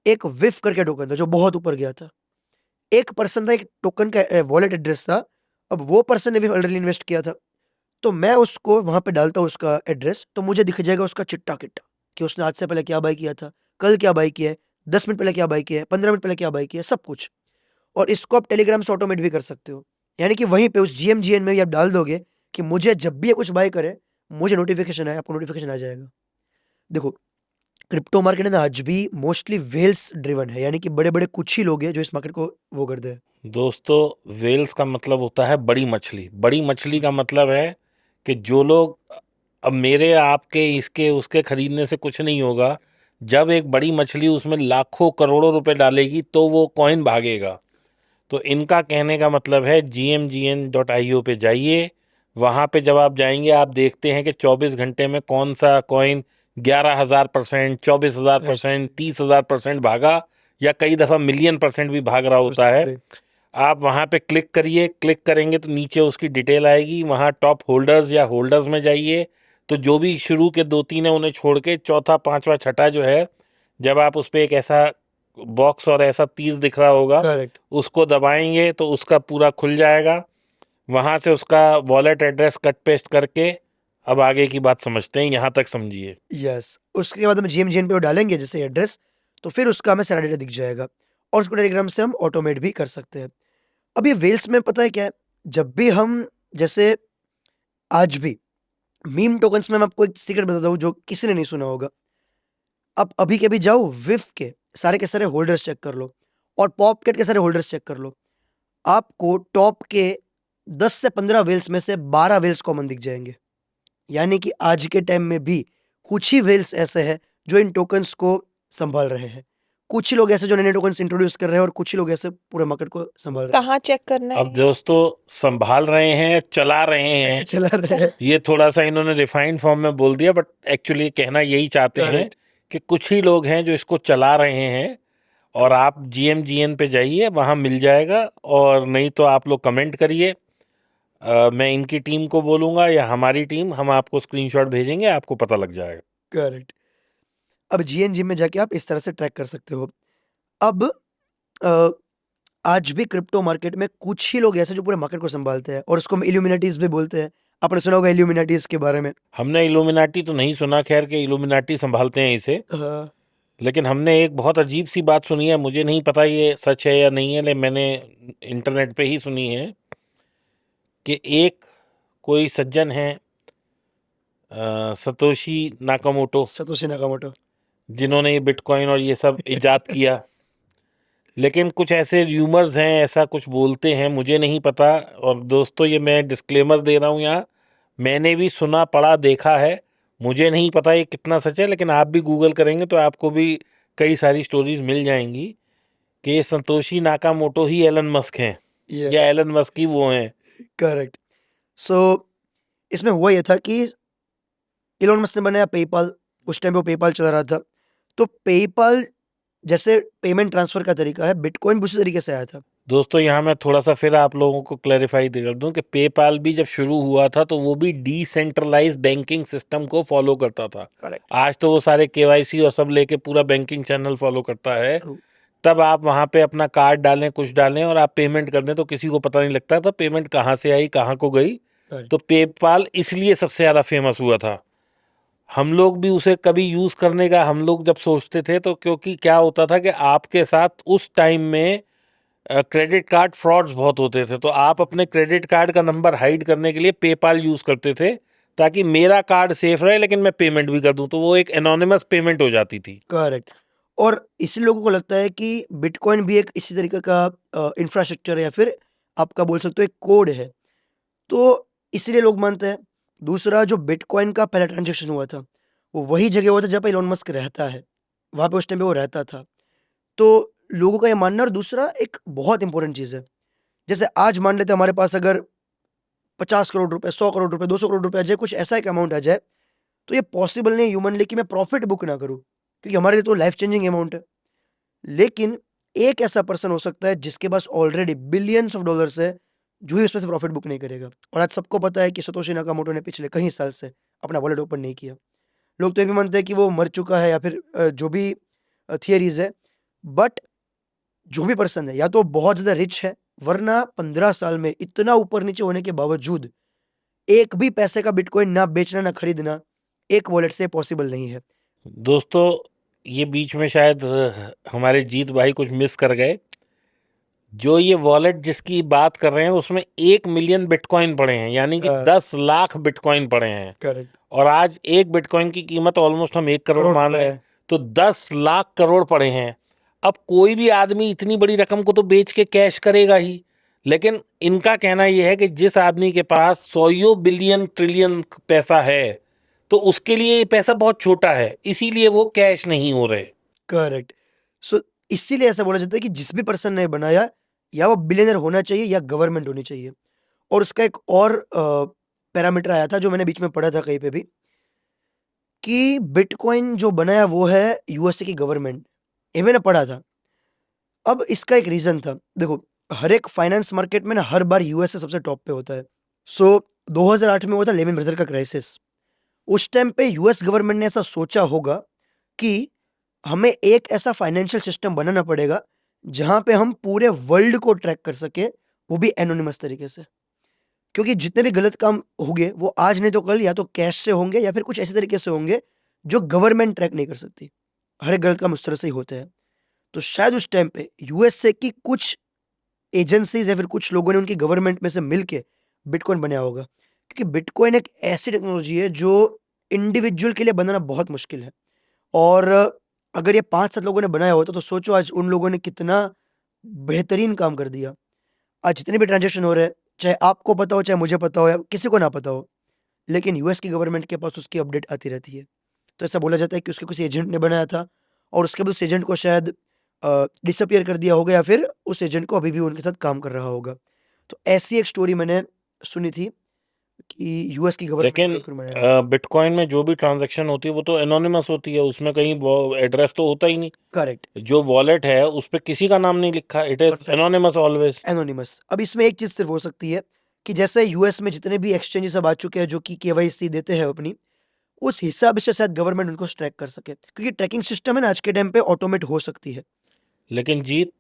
एक विफ करके टोकन था जो बहुत ऊपर गया था। एक पर्सन था, एक टोकन का वॉलेट एड्रेस था। अब वो पर्सन ने भी ऑलरेडी इन्वेस्ट किया था। तो मैं उसको वहाँ पे डालता हूँ उसका एड्रेस, तो मुझे दिख जाएगा उसका चिट्टा-किट्टा कि उसने आज से पहले क्या बाय किया था, कल क्या बाय किया है, 10 मिनट पहले क्या बाय किया है, 15 मिनट पहले क्या बाय किया है, सब कुछ। और इसको आप टेलीग्राम से ऑटोमेट भी कर सकते हो। यानी कि वहीं पे उस जीएमजीएन में ही आप डाल दोगे कि मुझे जब भी ये कुछ बाय करे, मुझे नोटिफ़िकेशन आए, आपको नोटिफ़िकेशन आ जाएगा। देखो, क्रिप्टो मार्केट है ना आज भी मोस्टली व्हेल्स ड्रिवन है, यानी कि बड़े-बड़े कुछ ही लोग हैं जो इस मार्केट को वो करते हैं। दोस्तों, व्हेल्स का मतलब होता है बड़ी मछली। बड़ी मछली का मतलब है कि जो लोग, अब मेरे आपके इसके उसके खरीदने से कुछ नहीं होगा। जब एक बड़ी मछली उसमें लाखों करोड़ों रुपए डालेगी तो वो कॉइन भागेगा। तो इनका कहने का मतलब है GMGN.io पे जाइए, वहाँ पे जब आप जाएंगे आप देखते हैं कि 24 घंटे में कौन सा कॉइन 11,000%, 24,000%, 30,000% भागा, या कई दफ़ा मिलियन% भी भाग रहा होता है। Exactly. आप वहाँ पे क्लिक करिए, क्लिक करेंगे तो नीचे उसकी डिटेल आएगी, वहाँ टॉप होल्डर्स या होल्डर्स में जाइए, तो जो भी शुरू के 2-3 है उन्हें छोड़ के चौथा, पांचवा, छठा जो है, जब आप उस पे एक ऐसा बॉक्स और ऐसा तीर दिख रहा होगा, Correct. उसको दबाएंगे तो उसका पूरा खुल जाएगा। वहाँ से उसका वॉलेट एड्रेस कट पेस्ट करके अब आगे की बात समझते हैं, यहाँ तक समझिए। यस, उसके बाद हम जीएम पे वो डालेंगे जैसे एड्रेस, तो फिर उसका हमें सारा डेटा दिख जाएगा और उसको टेलीग्राम से हम ऑटोमेट भी कर सकते हैं। अब ये वेल्स में पता है क्या है, जब भी हम जैसे आज भी मीम टोकन्स में मैं आपको एक सीक्रेट बताता हूँ जो किसी ने नहीं सुना होगा। आप अभी के अभी जाओ विफ के सारे होल्डर्स चेक कर लो और पॉपकेट के सारे होल्डर्स चेक कर लो। आपको टॉप के 10 से 15 वेल्स में से 12 वेल्स कॉमन दिख जाएंगे। यानी कि आज के टाइम में भी कुछ ही वेल्स ऐसे हैं जो इन टोकन्स को संभाल रहे हैं। कुछ ही लोग ऐसे जो नए टोकन्स इंट्रोड्यूस कर रहे हैं और कुछ ही लोग ऐसे पूरे मार्केट को संभाल रहे कहाँ चेक करना अब है? दोस्तों, संभाल रहे हैं, चला रहे हैं। हैं, चला रहे हैं। ये थोड़ा सा इन्होंने रिफाइंड फॉर्म में बोल दिया, बट एक्चुअली कहना यही चाहते हैं करेक्ट। कि कुछ ही लोग हैं जो इसको चला रहे हैं। और आप GMGN पे जाइए, वहाँ मिल जाएगा, और नहीं तो आप लोग कमेंट करिए। मैं इनकी टीम को बोलूँगा या हमारी टीम, हम आपको स्क्रीनशॉट भेजेंगे, आपको पता लग जाएगा। करेक्ट। अब जीएनजी में जाके आप इस तरह से ट्रैक कर सकते हो। अब अ, आज भी क्रिप्टो मार्केट में कुछ ही लोग ऐसे जो पूरे मार्केट को संभालते हैं और उसको हम इल्यूमिनाटीज भी बोलते हैं। आपने सुना होगा इल्यूमिनाटीज के बारे में। हमने इल्यूमिनाटी तो नहीं सुना, खैर, कि इल्यूमिनाटी संभालते हैं इसे, हाँ, लेकिन हमने एक बहुत अजीब सी बात सुनी है, मुझे नहीं पता ये सच है या नहीं है, लेकिन मैंने इंटरनेट पे ही सुनी है कि एक कोई सज्जन है, सतोशी नाकामोटो, सतोशी नाकामोटो। जिन्होंने ये बिटकॉइन और ये सब इजाद किया। लेकिन कुछ ऐसे र्यूमर्स हैं, ऐसा कुछ बोलते हैं, मुझे नहीं पता। और दोस्तों, ये मैं डिस्क्लेमर दे रहा हूँ यहाँ, मैंने भी सुना, पढ़ा, देखा है, मुझे नहीं पता ये कितना सच है, लेकिन आप भी गूगल करेंगे तो आपको भी कई सारी स्टोरीज मिल जाएंगी कि ये संतोषी नाकामोटो ही एलन मस्क हैं, या यस, एलन मस्क ही वो हैं। करेक्ट। सो इसमें हुआ ये था कि इलोन मस्क ने बनाया पेपाल। उस टाइम पे वो पेपाल चला रहा था। तो पेपाल जैसे पेमेंट ट्रांसफर का तरीका है, बिटकॉइन भी उसी तरीके से आया था। दोस्तों, यहाँ मैं थोड़ा सा फिर आप लोगों को क्लैरिफाई कर दूं कि पेपाल भी जब शुरू हुआ था तो वो भी डिसेंट्रलाइज बैंकिंग सिस्टम को फॉलो करता था। करेक्ट। आज तो वो सारे KYC और सब लेके पूरा बैंकिंग चैनल फॉलो करता है। ट्रू। तब आप वहाँ पे अपना कार्ड डालें, कुछ डालें और आप पेमेंट कर दें तो किसी को पता नहीं लगता था पेमेंट कहाँ से आई, कहाँ को गई। करेक्ट। तो पेपाल इसलिए सबसे ज़्यादा फेमस हुआ था। हम लोग भी उसे कभी यूज़ करने का हम लोग जब सोचते थे तो, क्योंकि क्या होता था कि आपके साथ उस टाइम में क्रेडिट कार्ड फ्रॉड्स बहुत होते थे, तो आप अपने क्रेडिट कार्ड का नंबर हाइड करने के लिए पेपाल यूज़ करते थे, ताकि मेरा कार्ड सेफ रहे लेकिन मैं पेमेंट भी कर दूं, तो वो एक एनोनिमस पेमेंट हो जाती थी। करेक्ट। और इसी लोगों को लगता है कि बिटकॉइन भी एक इसी तरीके का इंफ्रास्ट्रक्चर है या फिर आपका बोल सकते हो एक कोड है। तो इसीलिए लोग मानते हैं। दूसरा जो बिटकॉइन का पहला ट्रांज़ैक्शन हुआ था, वो वही जगह हुआ था जहाँ पे इलोन मस्क रहता है। वहाँ पे उस टाइम पे वो रहता था। तो लोगों का ये मानना। और दूसरा एक बहुत इम्पोर्टेंट चीज़ है। जैसे आज मान लेते हैं हमारे पास अगर 50 करोड़ रुपए, 100 करोड़ रुपए, 200 करोड़ रुपए आ जाए, कुछ ऐसा एक अमाउंट आ जाए, तो ये पॉसिबल नहीं है ह्यूमनली कि मैं प्रॉफ़िट बुक ना करूँ, क्योंकि हमारे लिए तो लाइफ़ चेंजिंग अमाउंट है। लेकिन एक ऐसा पर्सन हो सकता है जिसके पास ऑलरेडी बिलियंस ऑफ डॉलर्स है, जो ही उसमें से प्रॉफ़िट बुक नहीं करेगा। और आज सबको पता है कि सतोशी नाकामोटो ने पिछले कई साल से अपना वॉलेट ओपन नहीं किया। लोग तो ये भी मानते हैं कि वो मर चुका है या फिर जो भी थियरीज़ है। बट जो भी पर्सन है या तो बहुत ज़्यादा रिच है, वरना 15 साल में इतना ऊपर-नीचे होने के बावजूद एक भी पैसे का बिटकॉइन ना बेचना, ना खरीदना एक वॉलेट से पॉसिबल नहीं है। दोस्तों, ये बीच में शायद हमारे जीत भाई कुछ मिस कर गए। जो ये वॉलेट जिसकी बात कर रहे हैं उसमें 1 मिलियन बिटकॉइन पड़े हैं, यानी कि 10 लाख बिटकॉइन पड़े हैं। करेक्ट। और आज एक बिटकॉइन की कीमत ऑलमोस्ट हम 1 करोड़ करोड़ मान रुपए रहे है। हैं, तो 10 लाख करोड़ पड़े हैं। अब कोई भी आदमी इतनी बड़ी रकम को तो बेच के कैश करेगा ही, लेकिन इनका कहना यह है कि जिस आदमी के पास 100 बिलियन ट्रिलियन पैसा है, तो उसके लिए ये पैसा बहुत छोटा है, इसीलिए वो कैश नहीं हो रहे। करेक्ट। सो इसीलिए ऐसा बोला जाता है कि जिस भी पर्सन ने बनाया, या वो बिलियनर होना चाहिए या गवर्नमेंट होनी चाहिए। और उसका एक और पैरामीटर आया था जो मैंने बीच में पढ़ा था कहीं पे भी कि बिटकॉइन जो बनाया वो है यूएसए की गवर्नमेंट। ये मैंने पढ़ा था। अब इसका एक रीज़न था। देखो, हर एक फाइनेंस मार्केट में ना हर बार यूएसए सबसे टॉप पे होता है। सो 2008 में हुआ था लेमन ब्रदर का क्राइसिस। उस टाइम पे यूएस गवर्नमेंट ने ऐसा सोचा होगा कि हमें एक ऐसा फाइनेंशियल सिस्टम बनाना पड़ेगा जहाँ पे हम पूरे वर्ल्ड को ट्रैक कर सके, वो भी एनोनिमस तरीके से। क्योंकि जितने भी गलत काम होंगे वो आज नहीं तो कल या तो कैश से होंगे या फिर कुछ ऐसे तरीके से होंगे जो गवर्नमेंट ट्रैक नहीं कर सकती। हर एक गलत काम उस तरह से ही होते हैं। तो शायद उस टाइम पे यूएसए की कुछ एजेंसीज या फिर कुछ लोगों ने उनकी गवर्नमेंट में से मिलके बिटकॉइन बनाया होगा। क्योंकि बिटकॉइन एक ऐसी टेक्नोलॉजी है जो इंडिविजुअल के लिए बनाना बहुत मुश्किल है। और अगर ये 5-7 लोगों ने बनाया होता तो सोचो आज उन लोगों ने कितना बेहतरीन काम कर दिया। आज जितने भी ट्रांजेक्शन हो रहे हैं, चाहे आपको पता हो, चाहे मुझे पता हो या किसी को ना पता हो, लेकिन यूएस की गवर्नमेंट के पास उसकी अपडेट आती रहती है। तो ऐसा बोला जाता है कि उसके किसी एजेंट ने बनाया था और उसके बाद उस एजेंट को शायद डिसअपियर कर दिया होगा या फिर उस एजेंट को अभी भी उनके साथ काम कर रहा होगा। तो ऐसी एक स्टोरी मैंने सुनी थी कि यूएस की गवर्नमेंट लेकिन ने बिटकॉइन बनाया। बिटकॉइन में जो भी ट्रांजैक्शन होती है वो तो एनोनिमस होती है, उसमें कहीं वो एड्रेस तो होता ही नहीं। करेक्ट, जो वॉलेट है उस पे किसी का नाम नहीं लिखा, it is perfect, anonymous always. Anonymous. अब इसमें एक चीज़ सिर्फ हो सकती है कि जैसे यूएस में जितने भी एक्सचेंजेस अब आ चुके हैं जो कि केवाईसी देते हैं अपनी, उस हिसाब से शायद गवर्नमेंट उनको ट्रैक कर सके। क्योंकि ट्रैकिंग सिस्टम है ना आज के टाइम पे ऑटोमेट हो सकती है। लेकिन जीत,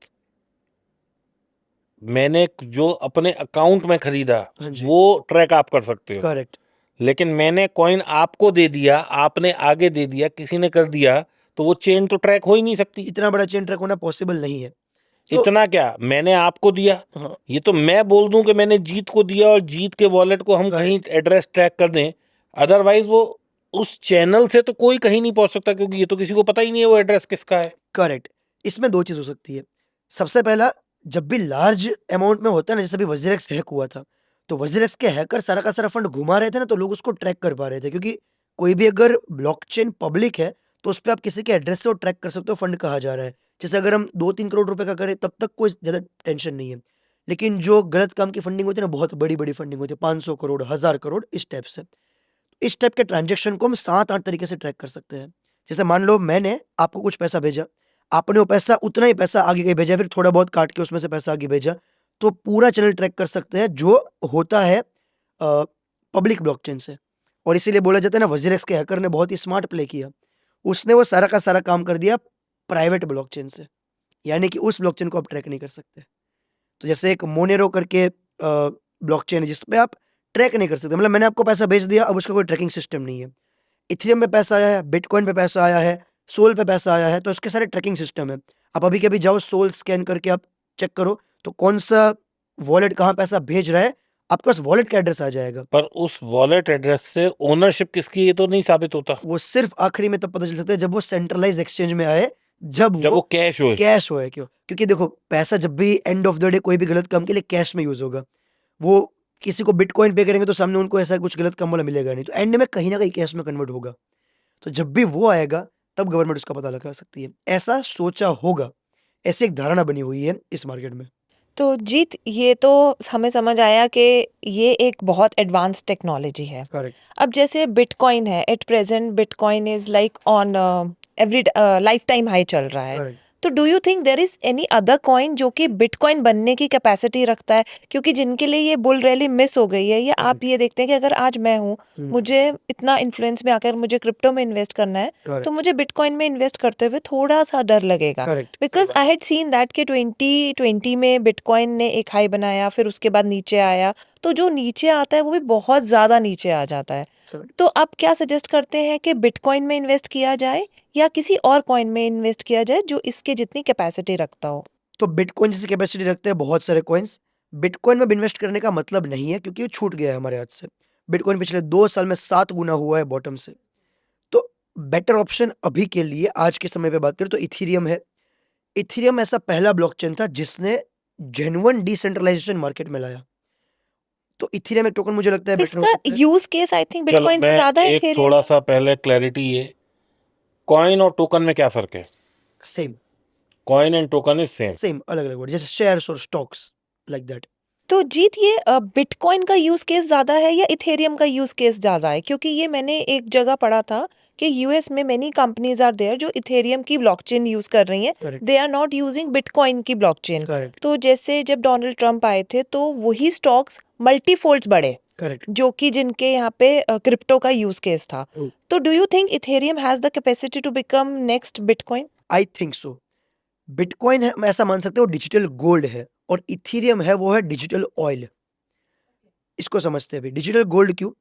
मैंने जो अपने अकाउंट में खरीदा हाँ जी, वो ट्रैक आप कर सकते हो, करेक्ट, लेकिन मैंने कॉइन आपको दे दिया, आपने आगे दे दिया, किसी ने कर दिया, तो वो चेन तो ट्रैक हो ही नहीं सकती। इतना बड़ा चेन ट्रैक होना पॉसिबल नहीं है। तो इतना क्या, मैंने आपको दिया, हाँ, ये तो मैं बोल दूं कि मैंने जीत को दिया और जीत के वॉलेट को हम कहीं करेक्ट, एड्रेस ट्रैक कर दें, अदरवाइज वो उस चैनल से तो कोई कहीं नहीं पहुंच सकता, क्योंकि ये तो किसी को पता ही नहीं है वो एड्रेस किसका है। करेक्ट। इसमें 2 चीज़ हो सकती है। सबसे पहला, जब भी लार्ज अमाउंट में होता है ना, जैसे अभी वज़ीरेक्स हैक हुआ था, तो वज़ीरेक्स के हैकर सारा का सारा फंड घुमा रहे थे ना, तो लोग उसको ट्रैक कर पा रहे थे। क्योंकि कोई भी अगर ब्लॉकचेन पब्लिक है, तो उसपे आप किसी के एड्रेस से वो ट्रैक कर सकते हो फंड कहाँ जा रहा है। जैसे अगर हम 2-3 करोड़ रुपए का करें तब तक कोई ज़्यादा टेंशन नहीं है। लेकिन जो गलत काम की फंडिंग होती है ना, बहुत बड़ी-बड़ी फंडिंग होती है, 500 करोड़, 1000 करोड़, इस टाइप से। इस टाइप के ट्रांज़ैक्शन को हम 7-8 तरीके से ट्रैक कर सकते हैं। जैसे मान लो मैंने आपको कुछ पैसा भेजा, आपने वो पैसा उतना ही पैसा आगे कहीं भेजा, फिर थोड़ा बहुत काट के उसमें से पैसा आगे भेजा, तो पूरा चैनल ट्रैक कर सकते हैं जो होता है पब्लिक ब्लॉकचेन से। और इसीलिए बोला जाता है ना, वज़ीरेक्स के हैकर ने बहुत ही स्मार्ट प्ले किया। उसने वो सारा का सारा काम कर दिया प्राइवेट ब्लॉकचेन से, यानी कि उस ब्लॉकचेन को आप ट्रैक नहीं कर सकते। तो जैसे एक मोनेरो करके ब्लॉकचेन है जिसपे आप ट्रैक नहीं कर सकते। मतलब मैंने आपको पैसा भेज दिया, अब उसका कोई ट्रैकिंग सिस्टम नहीं है। इथेरियम पे पैसा आया है, बिटकॉइन पे पैसा आया है, सोल पे पैसा आया है, तो इसके सारे ट्रैकिंग सिस्टम है। आप अभी के अभी जाओ सोल स्कैन करके आप चेक करो, तो कौन-सा वॉलेट कहाँ पैसा भेज रहा है, आपके पास वॉलेट का एड्रेस आ जाएगा। पर उस वॉलेट एड्रेस से ओनरशिप किसकी ये तो नहीं साबित होता, वो सिर्फ़ आखिरी में तब पता चल सकता है जब वो सेंट्रलाइज़ एक्सचेंज में आए, जब जब वो वो कैश होए। कैश होए। क्यों? क्योंकि देखो, पैसा जब भी एंड ऑफ द डे कोई भी गलत काम के लिए कैश में यूज़ होगा। वो किसी को बिटकॉइन पे करेंगे तो सामने उनको ऐसा कुछ गलत काम वाला मिलेगा नहीं, तो एंड में कहीं न कहीं कैश में कन्वर्ट होगा। तो जब भी वो आएगा तब गवर्नमेंट उसका पता लगा सकती है। ऐसा सोचा होगा, ऐसी एक धारणा बनी हुई है इस मार्केट में। तो जीत, ये तो हमें समझ आया कि ये एक बहुत एडवांस टेक्नोलॉजी है। करेक्ट, अब जैसे बिटकॉइन है, at present bitcoin is like on every life time high चल रहा है। करेक्ट। तो do you think there is any other coin जो कि बिटकॉइन बनने की कैपेसिटी रखता है? क्योंकि जिनके लिए ये बुल रैली मिस हो गई है, या आप करेक्ट, ये देखते हैं कि अगर आज मैं हूँ, हुँ, मुझे इतना इन्फ्लुएंस में आकर मुझे क्रिप्टो में इन्वेस्ट करना है, तो करेक्ट, मुझे बिटकॉइन में इन्वेस्ट करते हुए थोड़ा सा डर लगेगा। करेक्ट, सही बिकॉज बात आई है। हैड सीन दैट कि 2020 में बिटकॉइन ने एक हाई बनाया, फिर उसके बाद नीचे आया, तो जो नीचे आता है वो भी बहुत ज़्यादा नीचे आ जाता है। समझ तो आप क्या सजेस्ट करते हैं कि बिटकॉइन में इन्वेस्ट किया जाए या किसी और कॉइन में इन्वेस्ट किया जाए जो इसके जितनी कैपेसिटी रखता हो? तो बिटकॉइन जैसी कैपेसिटी रखते हैं बहुत सारे कॉइन्स। बिटकॉइन में अब इन्वेस्ट करने का मतलब नहीं है क्योंकि ये छूट गया है हमारे हाथ से। बिटकॉइन पिछले 2 साल में 7 गुना हुआ है बॉटम से। तो बेटर ऑप्शन अभी के लिए आज के समय पे बात करें तो इथेरियम है। इथेरियम ऐसा पहला ब्लॉकचेन था जिसने जेन्युइन डिसेंट्रलाइजेशन मार्केट में लाया। तो इथेरियम एक टोकन मुझे लगता है बेटर हो इसका सकता है। यूज केस आई थिंक चलो बिटकॉइन से मैं ज्यादा है एक इथेरियम थोड़ा का। सा पहले क्लैरिटी, ये कॉइन और टोकन में क्या फर्क है? Same, coin and token is same. Same अलग-अलग वर्ड जैसे शेयर्स और स्टॉक्स लाइक दैट। तो जीत ये बिटकॉइन का यूज़ केस ज़्यादा है या इथेरियम का यूज़ केस ज़्यादा है? क्योंकि ये मैंने एक जगह पढ़ा था कि यूएस में मेनी कंपनीज़ आर देयर जो इथेरियम की ब्लॉकचेन यूज़ कर रही हैं। Correct, they are not using Bitcoin की ब्लॉकचेन। करेक्ट, तो जैसे जब डोनाल्ड ट्रंप आए थे तो वही स्टॉक्स मल्टीफोल्ड्स बढ़े, करेक्ट, जो कि जिनके यहाँ पे क्रिप्टो का यूज़ केस था। ट्रू। तो do you think Ethereum has the capacity to become next Bitcoin? I think so. Bitcoin है, मैं ऐसा मान सकते हो डिजिटल गोल्ड है, और इथेरियम है वो है डिजिटल ऑयल। इसको समझते हैं अभी डिजिटल गोल्ड क्यों?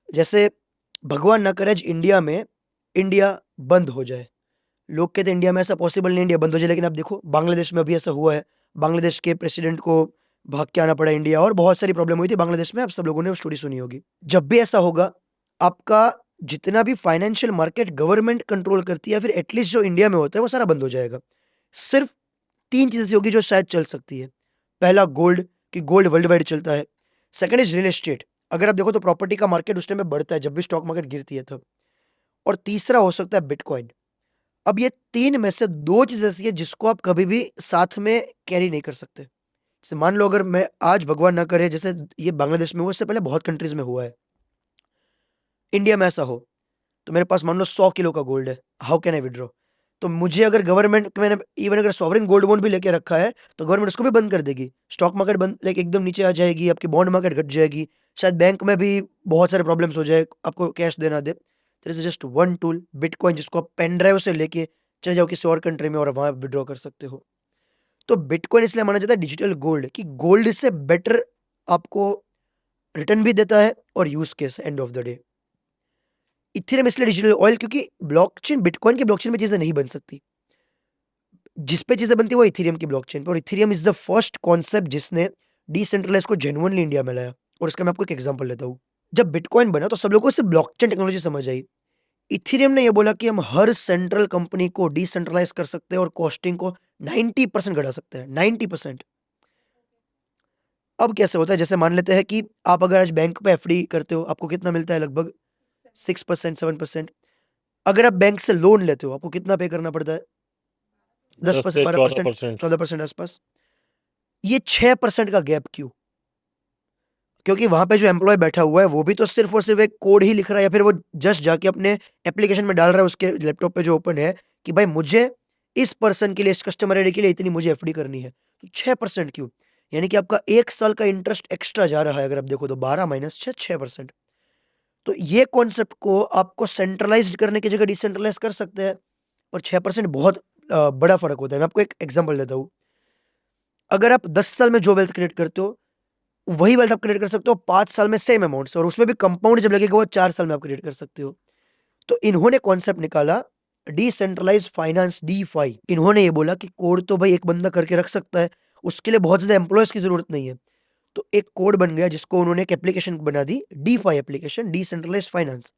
जैसे भगवान ना करे आज इंडिया में इंडिया बंद हो जाए। लोग कहते हैं इंडिया में ऐसा पॉसिबल नहीं इंडिया बंद हो जाए, लेकिन अब देखो बांग्लादेश में अभी ऐसा हुआ है। बांग्लादेश के प्रेसिडेंट को भाग के आना पड़ा इंडिया, और बहुत सारी प्रॉब्लम हुई थी बांग्लादेश में। आप सब लोगों ने वो स्टोरी सुनी होगी। जब भी ऐसा होगा, आपका जितना भी फाइनेंशियल मार्केट गवर्नमेंट कंट्रोल करती है या फिर एटलीस्ट जो इंडिया में होता है वो सारा बंद हो जाएगा। सिर्फ 3 चीज़ ऐसी होगी जो शायद चल सकती है। पहला गोल्ड, कि गोल्ड वर्ल्ड वाइड चलता है। सेकंड इज़ रियल एस्टेट, अगर आप देखो तो प्रॉपर्टी का मार्केट उस टाइम में बढ़ता है जब भी स्टॉक मार्केट गिरती है तब। और तीसरा हो सकता है बिटकॉइन। अब ये 3 में से 2 चीज़ ऐसी है जिसको आप कभी भी साथ में कैरी नहीं कर सकते। जैसे मान लो अगर मैं आज भगवान ना करे जैसे ये बांग्लादेश में हुआ, इससे पहले बहुत कंट्रीज़ में हुआ है। इंडिया में ऐसा हो, तो मेरे पास मान लो 100 किलो का गोल्ड है, हाउ कैन आई विथड्रॉ? तो मुझे अगर गवर्नमेंट मैंने इवन अगर सॉवरेन गोल्ड बॉन्ड भी लेके रखा है, तो गवर्नमेंट उसको भी बंद कर देगी। स्टॉक मार्केट बंद लाइक एकदम नीचे आ जाएगी, आपकी बॉन्ड मार्केट घट जाएगी, शायद बैंक में भी बहुत सारे प्रॉब्लम्स हो जाए, आपको कैश देना दे। There is just one tool bitcoin, जिसको आप पेन ड्राइव से लेके चले जाओ किसी और कंट्री में और वहाँ विथड्रॉ कर सकते हो। तो बिटकॉइन इसलिए माना जाता है डिजिटल गोल्ड, कि गोल्ड से बेटर आपको रिटर्न भी देता है और use case and of the day. Ethereum इसलिए डिजिटल ऑयल क्योंकि ब्लॉकचेन बिटकॉइन की ब्लॉकचेन में चीज़ें नहीं बन सकती। जिस पे चीज़ें बनती है वो इथेरियम की ब्लॉकचेन पे, और Ethereum is the first concept जिसने डिसेंट्रलाइज़ को जेन्युइनली इंडिया में लाया। और इसका मैं आपको एक एग्जांपल देता हूँ। जब बिटकॉइन बना तो सब लोगों को सिर्फ ब्लॉकचेन टेक्नोलॉजी समझ आई। इथेरियम ने ये बोला कि हम हर सेंट्रल कंपनी को डिसेंट्रलाइज़ कर सकते हैं और कॉस्टिंग को 90% घटा सकते हैं, 90%। अब कैसे होता है, जैसे मान लेते हैं कि आप अगर आज बैंक पे एफडी करते हो, आपको कितना मिलता है? लगभग 6%, 7%। अगर आप बैंक से लोन लेते हो, आपको कितना पे करना पड़ता है? 10 10%, से 12%, 14%। 14% आसपास। ये 6% का गैप क्यों? क्योंकि वहाँ पे जो एम्प्लॉयी बैठा हुआ है, वो भी तो सिर्फ़ और सिर्फ़ एक कोड ही लिख रहा है, या फिर वो जस्ट जाके अपने एप्लीकेशन में डाल रहा है उसके लैपटॉप पे जो ओपन है, कि भाई मुझे इस पर्सन के लिए, इस कस्टमर आईडी के लिए इतनी मुझे एफडी करनी है। तो 6% क्यों? यानी कि आपका 1 साल का इंटरेस्ट एक्स्ट्रा जा रहा है अगर आप देखो तो 12 माइनस 6, 6%। तो ये कॉन्सेप्ट को आपको सेंट्रलाइज़्ड करने की जगह डिसेंट्रलाइज़ कर सकते हैं, और 6% बहुत बड़ा फ़र्क होता है। मैं आपको एक एग्ज़ाम्पल देता हूँ। अगर आप 10 साल में जो वेल्थ क्रिएट करते हो, वही वेल्थ आप क्रिएट कर सकते हो 5 साल में सेम अमाउंट से, और उसमें भी कंपाउंड जब लगेगा वो 4 साल में आप क्रिएट कर सकते हो। तो इन्होंने कॉन्सेप्ट निकाला डिसेंट्रलाइज्ड फाइनेंस, डीफाई। इन्होंने ये बोला कि कोड तो भाई एक बंदा करके रख सकता है, उसके लिए बहुत ज़्यादा एम्प्लॉयज़ की ज़रूरत नहीं है। तो एक कोड बन गया जिसको उन्होंने एक एप्लीकेशन बना दी, डीफाई एप्लीकेशन, डिसेंट्रलाइज्ड फाइनेंस।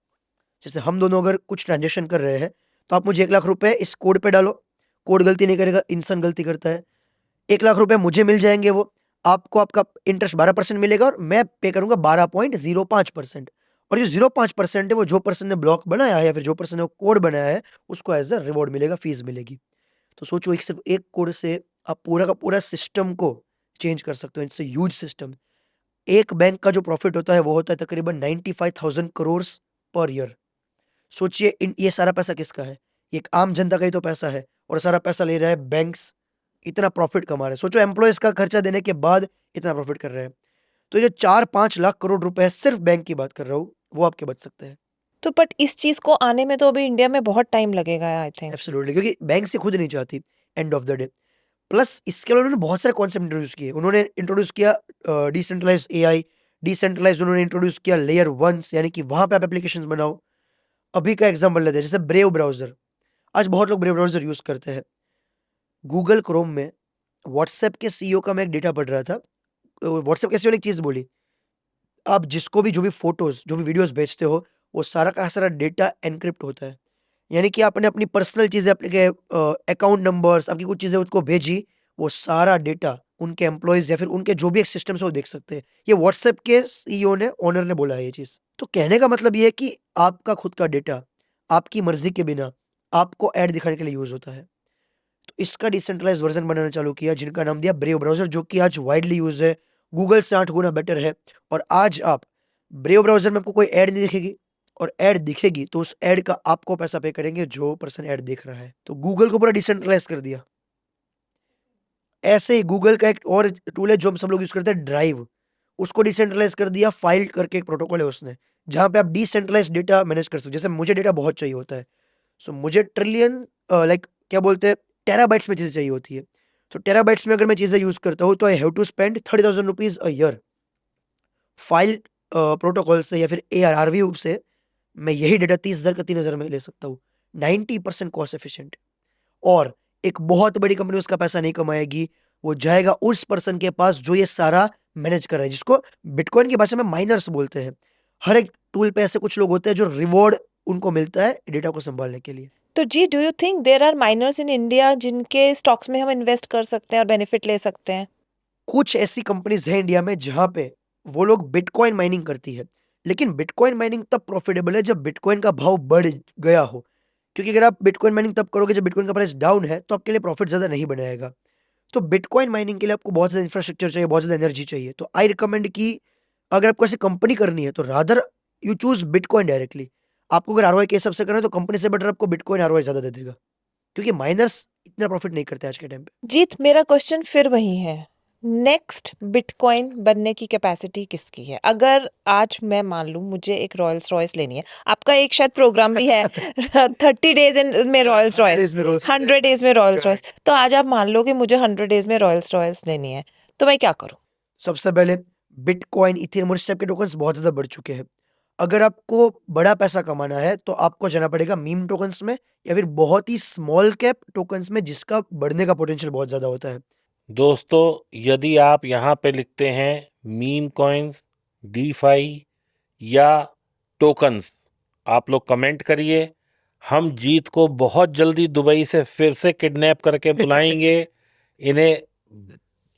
जैसे हम दोनों अगर कुछ ट्रांज़ैक्शन कर रहे हैं, तो आप मुझे 1 लाख रुपए इस कोड पे डालो, कोड गलती नहीं करेगा, इंसान गलती करता है। 1 लाख रुपए मुझे मिल जाएँगे वो, आपको आपका इंटरेस्ट 12% मिलेगा और मैं पे करूँगा 12.05%। और ये 0.5% है वो जो पर्सन ने ब्लॉक बनाया है या फिर जो पर्सन ने वो कोड बनाया है, उसको एज़ अ रिवॉर्ड मिलेगा, फ़ीस मिलेगी। तो सोचो एक सिर्फ़ एक कोड से आप पूरा का पूरा सिस्टम को चेंज कर सकते हो, इट्स अ ह्यूज सिस्टम। एक बैंक का जो प्रॉफ़िट होता है वो होता है तकरीबन 95,000 करोड़ पर ईयर। सोचिए इन ये सारा पैसा किसका है? ये एक आम जनता का ही तो पैसा है, और सारा पैसा ले रहा है बैंक्स, इतना प्रॉफ़िट कमा रहे हैं। सोचो एम्प्लॉइज़ का खर्चा देने के बाद इतना प्रॉफ़िट कर रहे हैं। तो ये जो 4-5 लाख करोड़ रुपए है, सिर्फ़ बैंक की बात कर रहा हूँ, वो आपके बच सकते हैं। तो बट इस चीज़ को आने में तो अभी इंडिया में बहुत टाइम लगेगा आई थिंक। एब्सोल्युटली, क्योंकि बैंक से खुद नहीं चाहती and of the day. Plus इसके अलावा उन्होंने बहुत सारे कॉन्सेप्ट इंट्रोड्यूस किए। उन्होंने इंट्रोड्यूस किया डिसेंट्रलाइज्ड एआई, डिसेंट्रलाइज्ड उन्होंने इंट्रोड्यूस किया लेयर 1 यानी कि वहाँ पे आप एप्लीकेशंस बनाओ। अभी का एग्ज़ाम्पल लेते हैं, जैसे ब्रेव ब्राउज़र। आज बहुत लोग ब्रेव ब्राउज़र यूज़ करते हैं। गूगल क्रोम में व्हाट्सएप के सीईओ का मैं एक डेटा पढ़ रहा था। व्हाट्सएप के सीईओ ने एक चीज़ बोली, आप जिसको भी जो भी फ़ोटोज़, जो भी वीडियोज़ भेजते हो, वो सारा का सारा डेटा एन्क्रिप्ट होता है। यानी कि आपने अपनी पर्सनल चीज़ें, आपके अकाउंट नंबर्स, आपकी कुछ चीज़ें उसको भेजी, वो सारा डेटा उनके एम्प्लॉइज़ या फिर उनके जो भी एक सिस्टम से वो देख सकते हैं। ये व्हाट्सएप के सीईओ ने, ओनर ने बोला है ये चीज़। तो कहने का मतलब ये है कि आपका खुद का डेटा, आपकी मर्ज़ी के बिना आपको ऐड दिखाने के लिए यूज़ होता है। तो इसका डिसेंट्रलाइज़्ड वर्ज़न बनाना चालू किया जिनका नाम दिया ब्रेव ब्राउज़र, जो कि आज वाइडली यूज़ है गूगल से 8 गुना बेटर है। और आज आप ब्रेव ब्राउज़र में आपको कोई ऐड नहीं दिखेगी, और ऐड दिखेगी तो उस ऐड का आपको पैसा पे करेंगे जो पर्सन ऐड देख रहा है। तो गूगल को पूरा डिसेंट्रलाइज़ कर दिया। ऐसे ही गूगल का एक और टूल है जो हम सब लोग यूज़ करते हैं, ड्राइव। उसको डिसेंट्रलाइज़ कर दिया, फाइल करके एक प्रोटोकॉल है उसने, जहाँ पे आप डिसेंट्रलाइज़्ड डेटा मैनेज कर सकते हो। जैसे मुझे डेटा बहुत चाहिए होता है, सो मुझे ट्रिलियन लाइक क्या बोलते हैं, टेराबाइट्स में चीज़ें चाहिए होती है। तो टेराबाइट्स में अगर मैं चीज़ें यूज़ करता हूँ तो I have to spend 30,000 rupees a year. File protocol से या फिर ARRV से मैं यही डेटा 30,000 का 3,000 में ले सकता हूँ। 90% कॉस्ट एफिशिएंट। और एक बहुत बड़ी कंपनी उसका पैसा नहीं कमाएगी, वो जाएगा उस पर्सन के पास जो ये सारा मैनेज कर रहा है, जिसको बिटकॉइन की भाषा में माइनर्स बोलते हैं। हर एक टूल पे ऐसे कुछ लोग होते हैं जो रिवॉर्ड उनको मिलता है डेटा को संभालने के लिए। तो जी, do you think there are miners in India जिनके स्टॉक्स में हम इन्वेस्ट कर सकते हैं और बेनिफिट ले सकते हैं? कुछ ऐसी कंपनीज हैं इंडिया में जहाँ पे वो लोग बिटकॉइन माइनिंग करती है, लेकिन बिटकॉइन माइनिंग तब प्रॉफिटेबल है जब बिटकॉइन का भाव बढ़ गया हो। क्योंकि अगर आप बिटकॉइन माइनिंग तब करोगे जब बिटकॉइन का प्राइस डाउन है, तो आपके लिए प्रॉफिट ज़्यादा नहीं बनाएगा। तो बिटकॉइन माइनिंग के लिए आपको बहुत ज़्यादा इंफ्रास्ट्रक्चर चाहिए, बहुत ज़्यादा एनर्जी चाहिए। तो आई रिकमेंड कि अगर आपको ऐसी कंपनी करनी है तो rather you choose bitcoin directly. आपको अगर आरओआई के हिसाब से करना है तो कंपनी से बेटर आपको बिटकॉइन आरओआई ज़्यादा दे देगा। क्योंकि माइनर्स इतना प्रॉफिट नहीं करते आज के टाइम पे। जीत, मेरा क्वेश्चन फिर वही है। नेक्स्ट बिटकॉइन बनने की कैपेसिटी किसकी है? अगर आज मैं मान लूँ मुझे एक रॉयल्स रॉयस लेनी है, आपका एक शायद प्रोग्राम भी है 30 डेज इन में रॉयल्स रॉयस, इसमें रोज 100 डेज में रॉयल्स रॉयस। तो आज आप मान लो कि मुझे 100 डेज में रॉयल्स रॉयस लेनी है, तो मैं क्या करूँ? सबसे पहले बिटकॉइन, इथेरियम और इस टाइप के टोकन्स बहुत ज़्यादा बढ़ चुके हैं। अगर आपको बड़ा पैसा कमाना है तो आपको जाना पड़ेगा मीम टोकन्स में या फिर बहुत ही स्मॉल कैप टोकन्स में जिसका बढ़ने का पोटेंशियल बहुत ज़्यादा होता है। दोस्तों, यदि आप यहाँ पे लिखते हैं मीम कॉइन्स, डीफाई या टोकन्स, आप लोग कमेंट करिए। हम जीत को बहुत जल्दी दुबई से फिर से किडनैप करके बुलाएंगे, इन्हें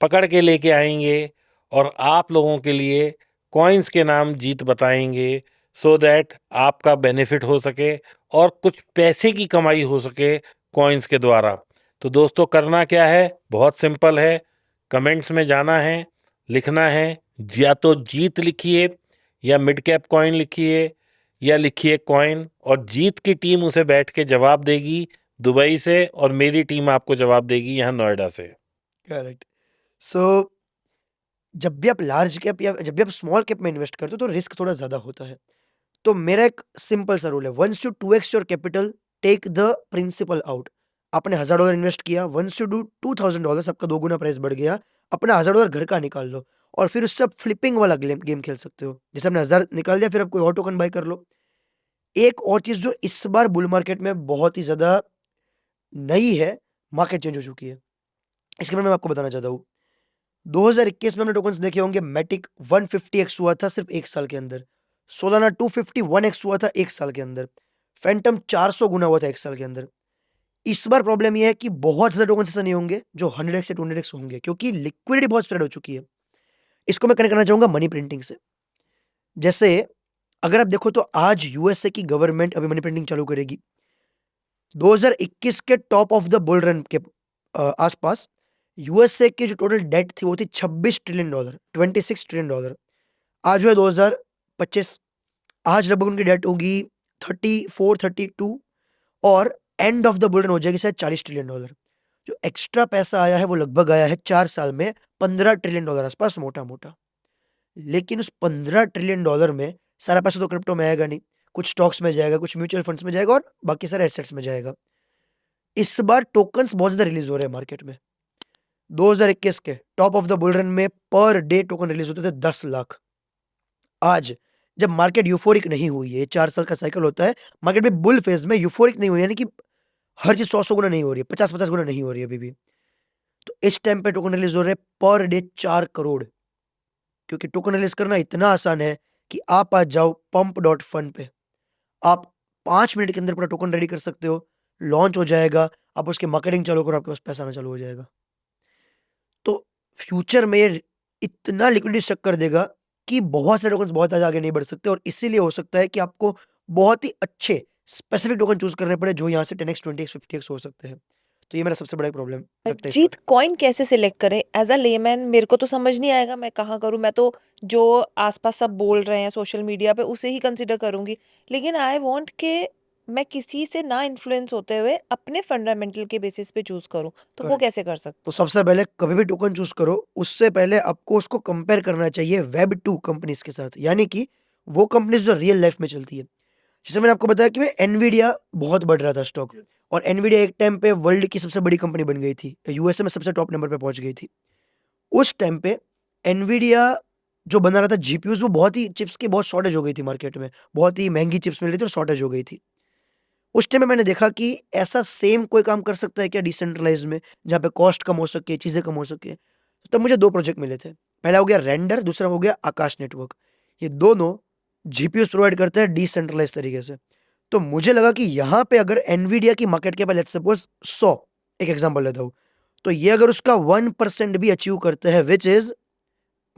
पकड़ के लेके आएंगे और आप लोगों के लिए कॉइन्स के नाम जीत बताएंगे, सो दैट आपका बेनिफिट हो सके और कुछ पैसे की कमाई हो सके कॉइन्स के द्वारा। तो दोस्तों, करना क्या है? बहुत सिंपल है। कमेंट्स में जाना है, लिखना है या तो जीत लिखिए या मिड कैप कॉइन लिखिए या लिखिए कॉइन, और जीत की टीम उसे बैठ के जवाब देगी दुबई से और मेरी टीम आपको जवाब देगी यहाँ नोएडा से। करेक्ट। सो जब भी आप लार्ज कैप या जब भी आप स्मॉल कैप में इन्वेस्ट करते हो तो रिस्क थोड़ा ज़्यादा होता है। तो मेरा एक सिंपल सा रूल है, once you 2x your capital, take the principal out. आपने $1000 इन्वेस्ट किया, वंस यू डू $2000, आपका 2 गुना प्राइस बढ़ गया, अपना $1000 घर का निकाल लो और फिर उससे आप फ्लिपिंग वाला गेम खेल सकते हो। जैसे आपने 1000 निकाल दिया, फिर आप कोई और टोकन बाय कर लो। एक और चीज़ जो इस बार बुल मार्केट में बहुत ही ज़्यादा नई है, मार्केट चेंज हो चुकी है। इसके बारे में मैं आपको बताना चाहता हूँ। 2021 में हमने टोकन्स देखे होंगे, मैटिक 150x हुआ था सिर्फ 1 साल के अंदर। सोलाना 251x हुआ था 1 साल के अंदर। फैंटम 400 गुना हुआ था 1 साल के अंदर। इस बार प्रॉब्लम ये है कि बहुत ज़्यादा टोकन्स ऐसे नहीं होंगे जो 100x या 200x होंगे, क्योंकि लिक्विडिटी बहुत स्प्रेड हो चुकी है। इसको मैं कनेक्ट करना चाहूँगा मनी प्रिंटिंग से। जैसे अगर आप देखो तो आज यूएसए की गवर्नमेंट अभी मनी प्रिंटिंग चालू करेगी। 2021 के top of the bull run के आसपास यूएसए की जो टोटल डेट थी वो थी $26 ट्रिलियन, $26 ट्रिलियन। आज हुआ 2025, आज लगभग उनकी डेट होगी 34, 32 और and of the bull run हो जाएगी शायद $40 ट्रिलियन। जो एक्स्ट्रा पैसा आया है वो लगभग आया है 4 साल में $15 ट्रिलियन आसपास, मोटा-मोटा। लेकिन उस $15 ट्रिलियन में सारा पैसा तो क्रिप्टो में आएगा नहीं, कुछ स्टॉक्स में जाएगा, कुछ म्यूचुअल फंड्स में जाएगा और बाकी सारे एसेट्स में जाएगा। इस बार टोकन्स बहुत ज़्यादा रिलीज़ हो रहे हैं मार्केट में। 2021 के top of the bull run में पर डे टोकन रिलीज़ होते थे 10 लाख। आज जब मार्केट यूफोरिक नहीं हुई है, 4 साल का साइकिल होता है, मार्केट में बुल फेज़ में यूफोरिक नहीं हुई, यानी कि हर चीज़ 100-100 गुना नहीं हो रही है, 50-50 गुना नहीं हो रही है अभी भी। तो इस टाइम पे टोकन रिलीज़ हो रहे हैं पर डे 4 करोड़। क्योंकि टोकन रिलीज़ करना इतना आसान है कि आप आज जाओ pump.fun पे, आप 5 मिनट के अंदर पूरा टोकन रेडी कर सकते हो, लॉन्च हो जाएगा, आप उसकी मार्केटिंग चालू करो, आपके पास पैसा आना चालू हो जाएगा। तो फ्यूचर में ये इतना लिक्विडिटी स्टक कर देगा कि बहुत सारे टोकन्स बहुत ज़्यादा आगे नहीं बढ़ सकते और इसीलिए हो सकता है कि आपको बहुत ही अच्छे स्पेसिफिक टोकन चूज़ करने पड़े जो यहाँ से 10x, 20x, 50x हो सकते हैं। तो ये मेरा सबसे बड़ा प्रॉब्लम लगता है इस जीत वक्त। कॉइन कैसे सिलेक्ट करें एज अ लेमैन? मेरे को तो समझ नहीं आएगा, मैं कहाँ करूँ? मैं तो जो आसपास सब बोल रहे हैं सोशल मीडिया पे उसे ही कंसिडर करूंगी, लेकिन आई वांट के मैं किसी से ना इन्फ्लुएंस होते हुए अपने फंडामेंटल के बेसिस पे चूज करूँ, तो वो करेक्ट। कैसे कर सकते? तो सबसे पहले कभी भी टोकन चूज करो, उससे पहले आपको उसको कंपेयर करना चाहिए वेब 2 कंपनीज के साथ, यानी कि वो कंपनीज जो रियल लाइफ में चलती है। जैसे मैंने आपको बताया कि मैं एनवीडिया बहुत बढ़ रहा था स्टॉक, और एनवीडिया एक टाइम पे वर्ल्ड की सबसे बड़ी कंपनी बन गई थी, यूएसए में सबसे टॉप नंबर पे पहुंच गई थी। उस टाइम पे एनवीडिया जो बना रहा था जीपीयूज, वो बहुत ही चिप्स की बहुत शॉर्टेज हो गई थी मार्केट में, बहुत ही महंगी चिप्स मिल रही थी और शॉर्टेज हो गई थी। उस टाइम में मैंने देखा कि ऐसा सेम कोई काम कर सकता है क्या डिसेंट्रलाइज में, जहाँ पे कॉस्ट कम हो सके, चीज़ें कम हो सके। तब मुझे 2 प्रोजेक्ट मिले थे। पहला हो गया रेंडर, दूसरा हो गया आकाश नेटवर्क। ये दोनों जीपीयूज़ प्रोवाइड करते हैं डिसेंट्रलाइज़ तरीके से। तो मुझे लगा कि यहाँ पे अगर एनवीडिया की मार्केट कैप है लेट्स सपोज़ 100, एक एग्ज़ाम्पल लेता हूँ। तो ये अगर उसका 1% भी अचीव करते हैं व्हिच इज़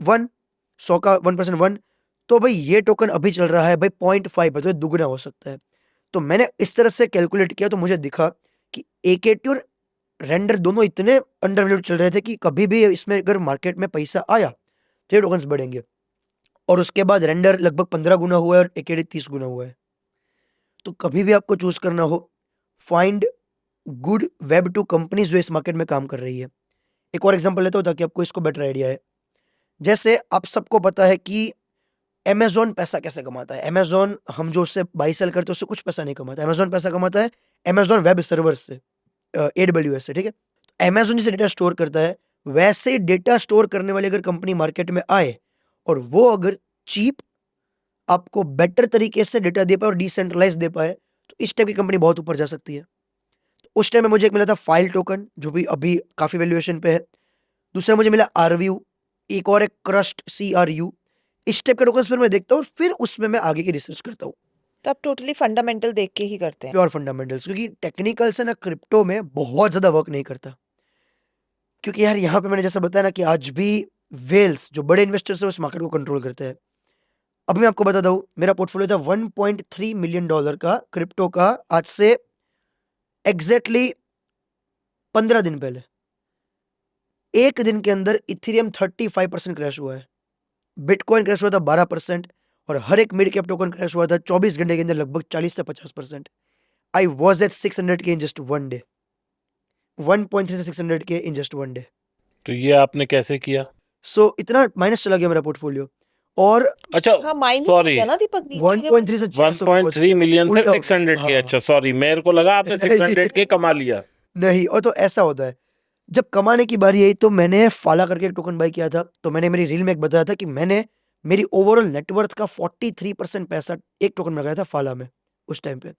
1, 100 का 1% 1, तो भई ये टोकन अभी चल रहा है भई 0.5 है, तो ये दुगना हो सकता है। तो मैंने इस तरह से कैलकुलेट किया, तो मुझे दिखा कि एकेटी और रेंडर दोनों इतने अंडर वैल्यूड चल रहे थे कि कभी भी इसमें अगर मार्केट में पैसा आया तो ये टोकन्स बढ़ेंगे। और उसके बाद रेंडर लगभग 15 गुना हुआ है और एकेटी 30 गुना हुआ है। तो कभी भी आपको चूज करना हो, फाइंड गुड वेब 2 कंपनीज जो इस मार्केट में काम कर रही है। एक और एग्जांपल लेता हूँ ताकि आपको इसको बेटर आइडिया है। जैसे आप सबको पता है कि अमेज़न पैसा कैसे कमाता है। अमेज़न हम जो उससे बाय सेल करते हैं उससे कुछ पैसा नहीं कमाता। अमेज़न पैसा कमाता है अमेज़न वेब सर्वर्स से, एडब्ल्यूएस से, ठीक है? अमेज़न जैसे डेटा स्टोर करता है, वैसे ही डेटा स्टोर करने वाली अगर कंपनी मार्केट में आए और वो अगर चीप आपको बेटर तरीके से डेटा दे पाए और डिसेंट्रलाइज़ दे पाए, तो इस टाइप की कंपनी बहुत ऊपर जा सकती है। तो उस टाइम में मुझे एक मिला था फाइल टोकन, जो भी अभी काफ़ी वैल्यूएशन पे है। दूसरा मुझे मिला आरव्यू, एक और है क्रस्ट, CRU। इस टाइप के टोकन्स फिर मैं देखता हूँ और फिर उसमें मैं आगे की रिसर्च करता हूँ। तो आप टोटली फंडामेंटल देख के ही करते हैं? प्योर फंडामेंटल्स, क्योंकि टेक्निकल से ना क्रिप्टो में बहुत ज़्यादा वर्क नहीं करता। क्योंकि यार यहाँ पे मैंने जैसा बताया ना कि आज भी व्हेल्स जो बड़े इन्वेस्टर्स हैं उस मार्केट को कंट्रोल करते हैं। अभी मैं आपको बताता हूँ, मेरा पोर्टफोलियो था $1.3 मिलियन का क्रिप्टो का, आज से एग्जैक्टली 15 दिन पहले। एक दिन के अंदर इथेरियम 35% क्रैश हुआ है, बिटकॉइन क्रैश हुआ था 12%, और हर एक मिड कैप टोकन क्रैश हुआ था 24 घंटे के अंदर लगभग 40 से 50%। आई वॉज एट 600 के इन जस्ट वन डे, 1.3 से 600 के इन जस्ट वन डे। तो ये आपने कैसे किया? सो इतना माइनस चला गया मेरा पोर्टफोलियो। और अच्छा, हाँ, माइनस हो सॉरी, गया ना दीपक, नीचे गिर 1.3 से 600 पे पहुंच 1.3 गया। मिलियन से उल्टा 600 के। हाँ अच्छा सॉरी, मेरे को लगा आपने 600 के कमा लिया। नहीं, और तो ऐसा होता है जब कमाने की बारी आई तो मैंने फाला करके एक टोकन बाय किया था। तो मैंने मेरी रील में एक बताया था कि मैंने मेरी ओवरऑल नेटवर्थ का 43% पैसा एक टोकन में लगाया था फाला में उस टाइम पे।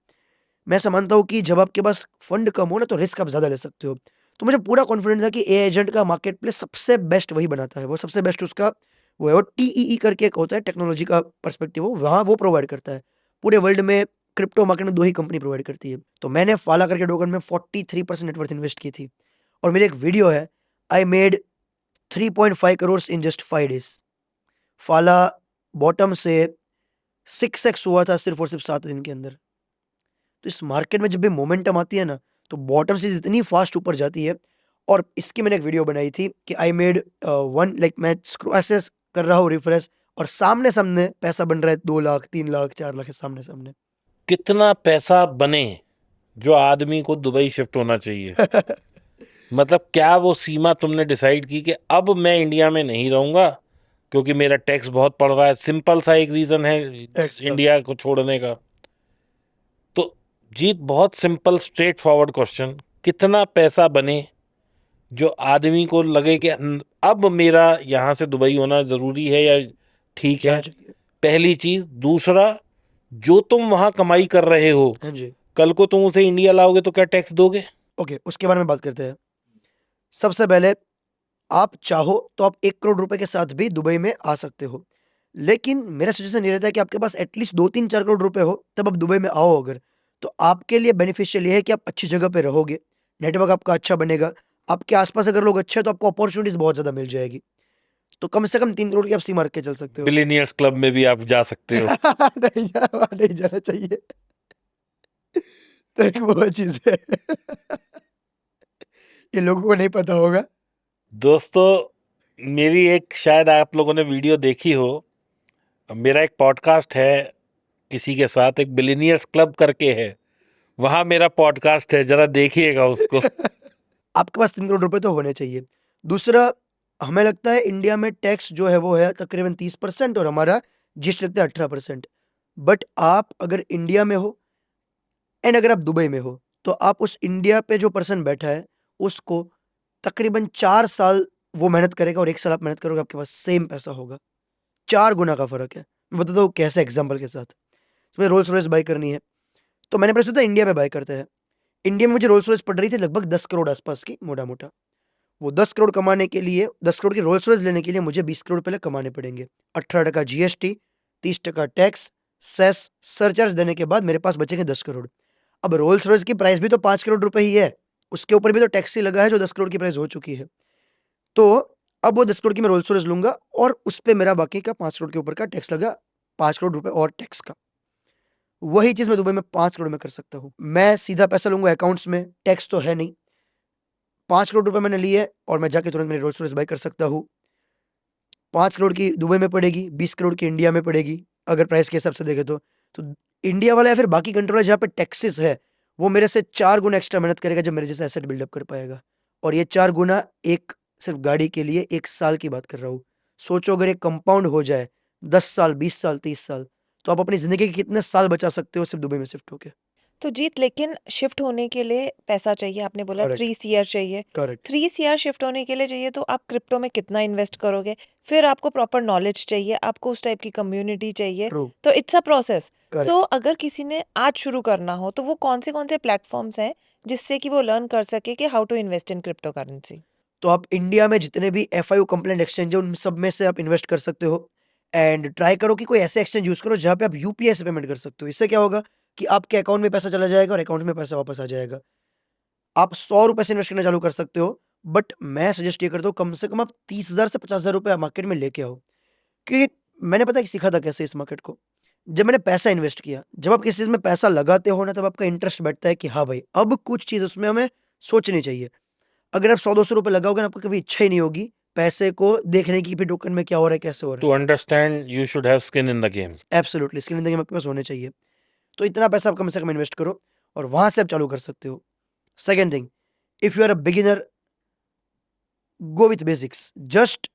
मैं ऐसा मानता हूँ कि जब आपके पास फंड कम हो ना तो रिस्क आप ज़्यादा ले सकते हो। तो मुझे पूरा कॉन्फिडेंस था कि ए एजेंट का मार्केट प्लेस सबसे बेस्ट वही बनाता है। वो सबसे बेस्ट उसका वो है, वो TEE करके एक होता है, टेक्नोलॉजी का पर्सपेक्टिव हो, वहाँ वो प्रोवाइड करता है। पूरे वर्ल्ड में क्रिप्टो मार्केट में 2 ही कंपनी प्रोवाइड करती है। तो मैंने फाला करके टोकन में 43% नेटवर्थ इन्वेस्ट की थी। और मेरी एक वीडियो है, I made 3.5 crore in just 5 days. फाला बॉटम से 6x हुआ था सिर्फ़ और सिर्फ़ 7 दिन के अंदर। तो इस मार्केट में जब भी मोमेंटम आती है ना, तो बॉटम से इतनी फास्ट ऊपर जाती है। और इसकी मैंने एक वीडियो बनाई थी कि आई मेड वन लाइक मैं ऐसे कर रहा हूँ रिफ्रेश, और सामने सामने पैसा बन रहा है 2 लाख 3 लाख 4 लाख सामने सामने। कितना पैसा बने जो आदमी को दुबई शिफ्ट होना चाहिए? मतलब क्या वो सीमा तुमने डिसाइड की कि अब मैं इंडिया में नहीं रहूंगा क्योंकि मेरा टैक्स बहुत पड़ रहा है? सिंपल सा एक रीजन है टैक्स का। इंडिया को छोड़ने का। तो जीत, बहुत सिंपल स्ट्रेट फॉरवर्ड क्वेश्चन, कितना पैसा बने जो आदमी को लगे कि अब मेरा यहाँ से दुबई होना जरूरी है या ठीक है? जाना चाहिए। पहली चीज। दूसरा, जो तुम वहां कमाई कर रहे हो, हाँ जी। कल को तुम उसे इंडिया लाओगे तो क्या टैक्स दोगे? ओके, उसके बारे में बात करते हैं। सबसे पहले आप चाहो तो आप 1 करोड़ रुपए के साथ भी दुबई में आ सकते हो। लेकिन मेरा सजेशन ये रहता है कि आपके पास एटलीस्ट 2-3-4 करोड़ रुपए हो, तब आप दुबई में आओ अगर। तो आपके लिए बेनिफिशियल ये है कि आप अच्छी जगह पे रहोगे, नेटवर्क आपका अच्छा बनेगा, आपके आस-पास अगर लोग अच्छे हैं तो आपको अपॉर्च्युनिटीज़ बहुत ज़्यादा मिल जाएगी। तो कम से कम 3 करोड़ की आप सीमा रख के चल सकते हो। बिलियनियर्स क्लब में भी आप जा सकते हो। नहीं यार, वहाँ नहीं जाना चाहिए। तो एक वो चीज़ है। ये लोगों को नहीं पता होगा। दोस्तों, मेरी एक शायद आप लोगों ने वीडियो देखी हो, मेरा एक पॉडकास्ट है किसी के साथ, एक बिलियनियर्स क्लब करके है, वहाँ मेरा पॉडकास्ट है, जरा देखिएगा उसको। आपके पास 3 करोड़ रुपए तो होने चाहिए। दूसरा, हमें लगता है इंडिया में टैक्स जो है वो है तकरीबन 30% और हमारा जीएसटी लगता है 18%। बट आप अगर इंडिया में हो एंड अगर आप दुबई में हो, तो आप उस इंडिया पे जो पर्सन बैठा है, उसको तकरीबन 4 साल वो मेहनत करेगा और 1 साल आप मेहनत करोगे, आपके पास सेम पैसा होगा। 4 गुना का फ़र्क है। मैं बताता हूँ कैसे एग्ज़ाम्पल के साथ। तुम्हें रोल्स रॉयस बाय करनी है, तो मैंने पहले सोचा इंडिया में बाय करते हैं। इंडिया में मुझे रोल्स रॉयस पड़ रही थी लगभग 10 करोड़ आसपास की, मोटा-मोटा। वो 10 करोड़ कमाने के लिए 10 करोड़ की रोल्स रॉयस लेने के लिए मुझे 20 करोड़ पहले कमाने पड़ेंगे। 18% जीएसटी, 30% टैक्स, सेस, सरचार्ज देने के बाद मेरे पास बचेंगे 10 करोड़। अब रोल्स रॉयस की प्राइस भी तो 5 करोड़ रुपए ही है। उसके ऊपर भी तो टैक्स ही लगा है जो 10 करोड़ की प्राइस हो चुकी है। तो अब वो 10 करोड़ की मैं रोल्स रॉयस लूँगा और उस पे मेरा बाकी का 5 करोड़ के ऊपर का टैक्स लगा, 5 करोड़ रुपए और टैक्स का। वही चीज़ मैं दुबई में 5 करोड़ में कर सकता हूँ। मैं सीधा पैसा लूँगा अकाउंट्स में, टैक्स तो है नहीं। 5 करोड़ रुपए मैंने लिए और मैं जाके तुरंत मेरी रोल्स रॉयस बाय कर सकता हूँ। 5 करोड़ की दुबई में पड़ेगी, 20 करोड़ की इंडिया में पड़ेगी, अगर प्राइस के हिसाब से देखें तो। तो इंडिया वाला या फिर बाकी कंट्री वाला जहाँ पे टैक्सेस है, वो मेरे से 4 गुना एक्स्ट्रा मेहनत करेगा जब मेरे जैसा एसेट बिल्डअप कर पाएगा। और ये 4 गुना एक सिर्फ गाड़ी के लिए 1 साल की बात कर रहा हूँ। सोचो अगर ये कंपाउंड हो जाए 10 साल, 20 साल, 30 साल, तो आप अपनी ज़िंदगी के कितने साल बचा सकते हो सिर्फ दुबई में शिफ्ट होके। तो जीत, लेकिन शिफ्ट होने के लिए पैसा चाहिए, आपने बोला करेक्ट, 3 सीआर चाहिए। करेक्ट, 3 सीआर शिफ्ट होने के लिए चाहिए, तो आप क्रिप्टो में कितना इन्वेस्ट करोगे? फिर आपको प्रॉपर नॉलेज चाहिए, आपको उस टाइप की कम्युनिटी चाहिए, ट्रू, तो इट्स अ प्रोसेस। करेक्ट। तो अगर किसी ने आज शुरू करना हो, तो वो कौन से प्लेटफॉर्म्स हैं जिससे कि वो लर्न कर सके कि how to invest in crypto currency? तो आप इंडिया में जितने भी एफआईओ कंप्लेंट एक्सचेंज है उन सब में से आप इन्वेस्ट कर सकते हो एंड ट्राई करो कि कोई ऐसे एक्सचेंज यूज करो जहाँ पे आप यूपीआई से पेमेंट कर सकते हो। इससे क्या होगा कि आपके अकाउंट में पैसा चला जाएगा और अकाउंट में पैसा वापस आ जाएगा। आप 100 रुपए से इन्वेस्ट करना चालू कर सकते हो, बट मैं सजेस्ट ये करता हूँ कम से कम आप 30,000 से 50,000 रुपए मार्केट में लेके आओ। कि मैंने पता है कि सीखा था कैसे इस मार्केट को, जब मैंने पैसा इन्वेस्ट किया। जब आप किसी चीज़ में पैसा लगाते हो ना, तब आपका इंटरेस्ट बैठता है कि हाँ भाई, अब कुछ चीज़ उसमें हमें सोचनी चाहिए। अगर आप 100-200 रुपए लगाओगे ना, आपको कभी इच्छा ही नहीं होगी पैसे को देखने की, भी टोकन में क्या हो रहा है, कैसे हो रहा to understand you should have skin in the game. है। Absolutely skin in the game आपके पास होने चाहिए। तो इतना पैसा आप कम से कम इन्वेस्ट करो और वहाँ से आप चालू कर सकते हो। Second thing, if you are a beginner, go with basics. Just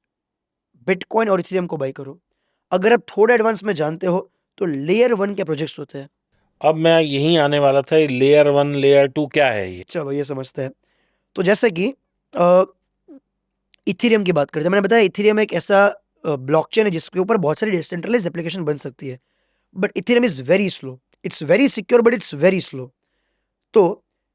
Bitcoin और इथेरियम को बाय करो। अगर आप थोड़ा एडवांस में जानते हो, तो लेयर 1 के प्रोजेक्ट्स होते हैं। अब मैं यहीं आने वाला था, लेयर 1 लेयर 2 क्या है ये? चलो ये समझते हैं। तो जैसे कि अ, इथेरियम की बात करते हैं। मैंने बताया इथेरियम एक ऐसा ब्लॉकचेन है जिसके ऊपर बहुत सारी डिसेंट्रलाइज्ड एप्लीकेशन बन सकती है। But Ethereum is very slow. It's very secure but it's very slow. तो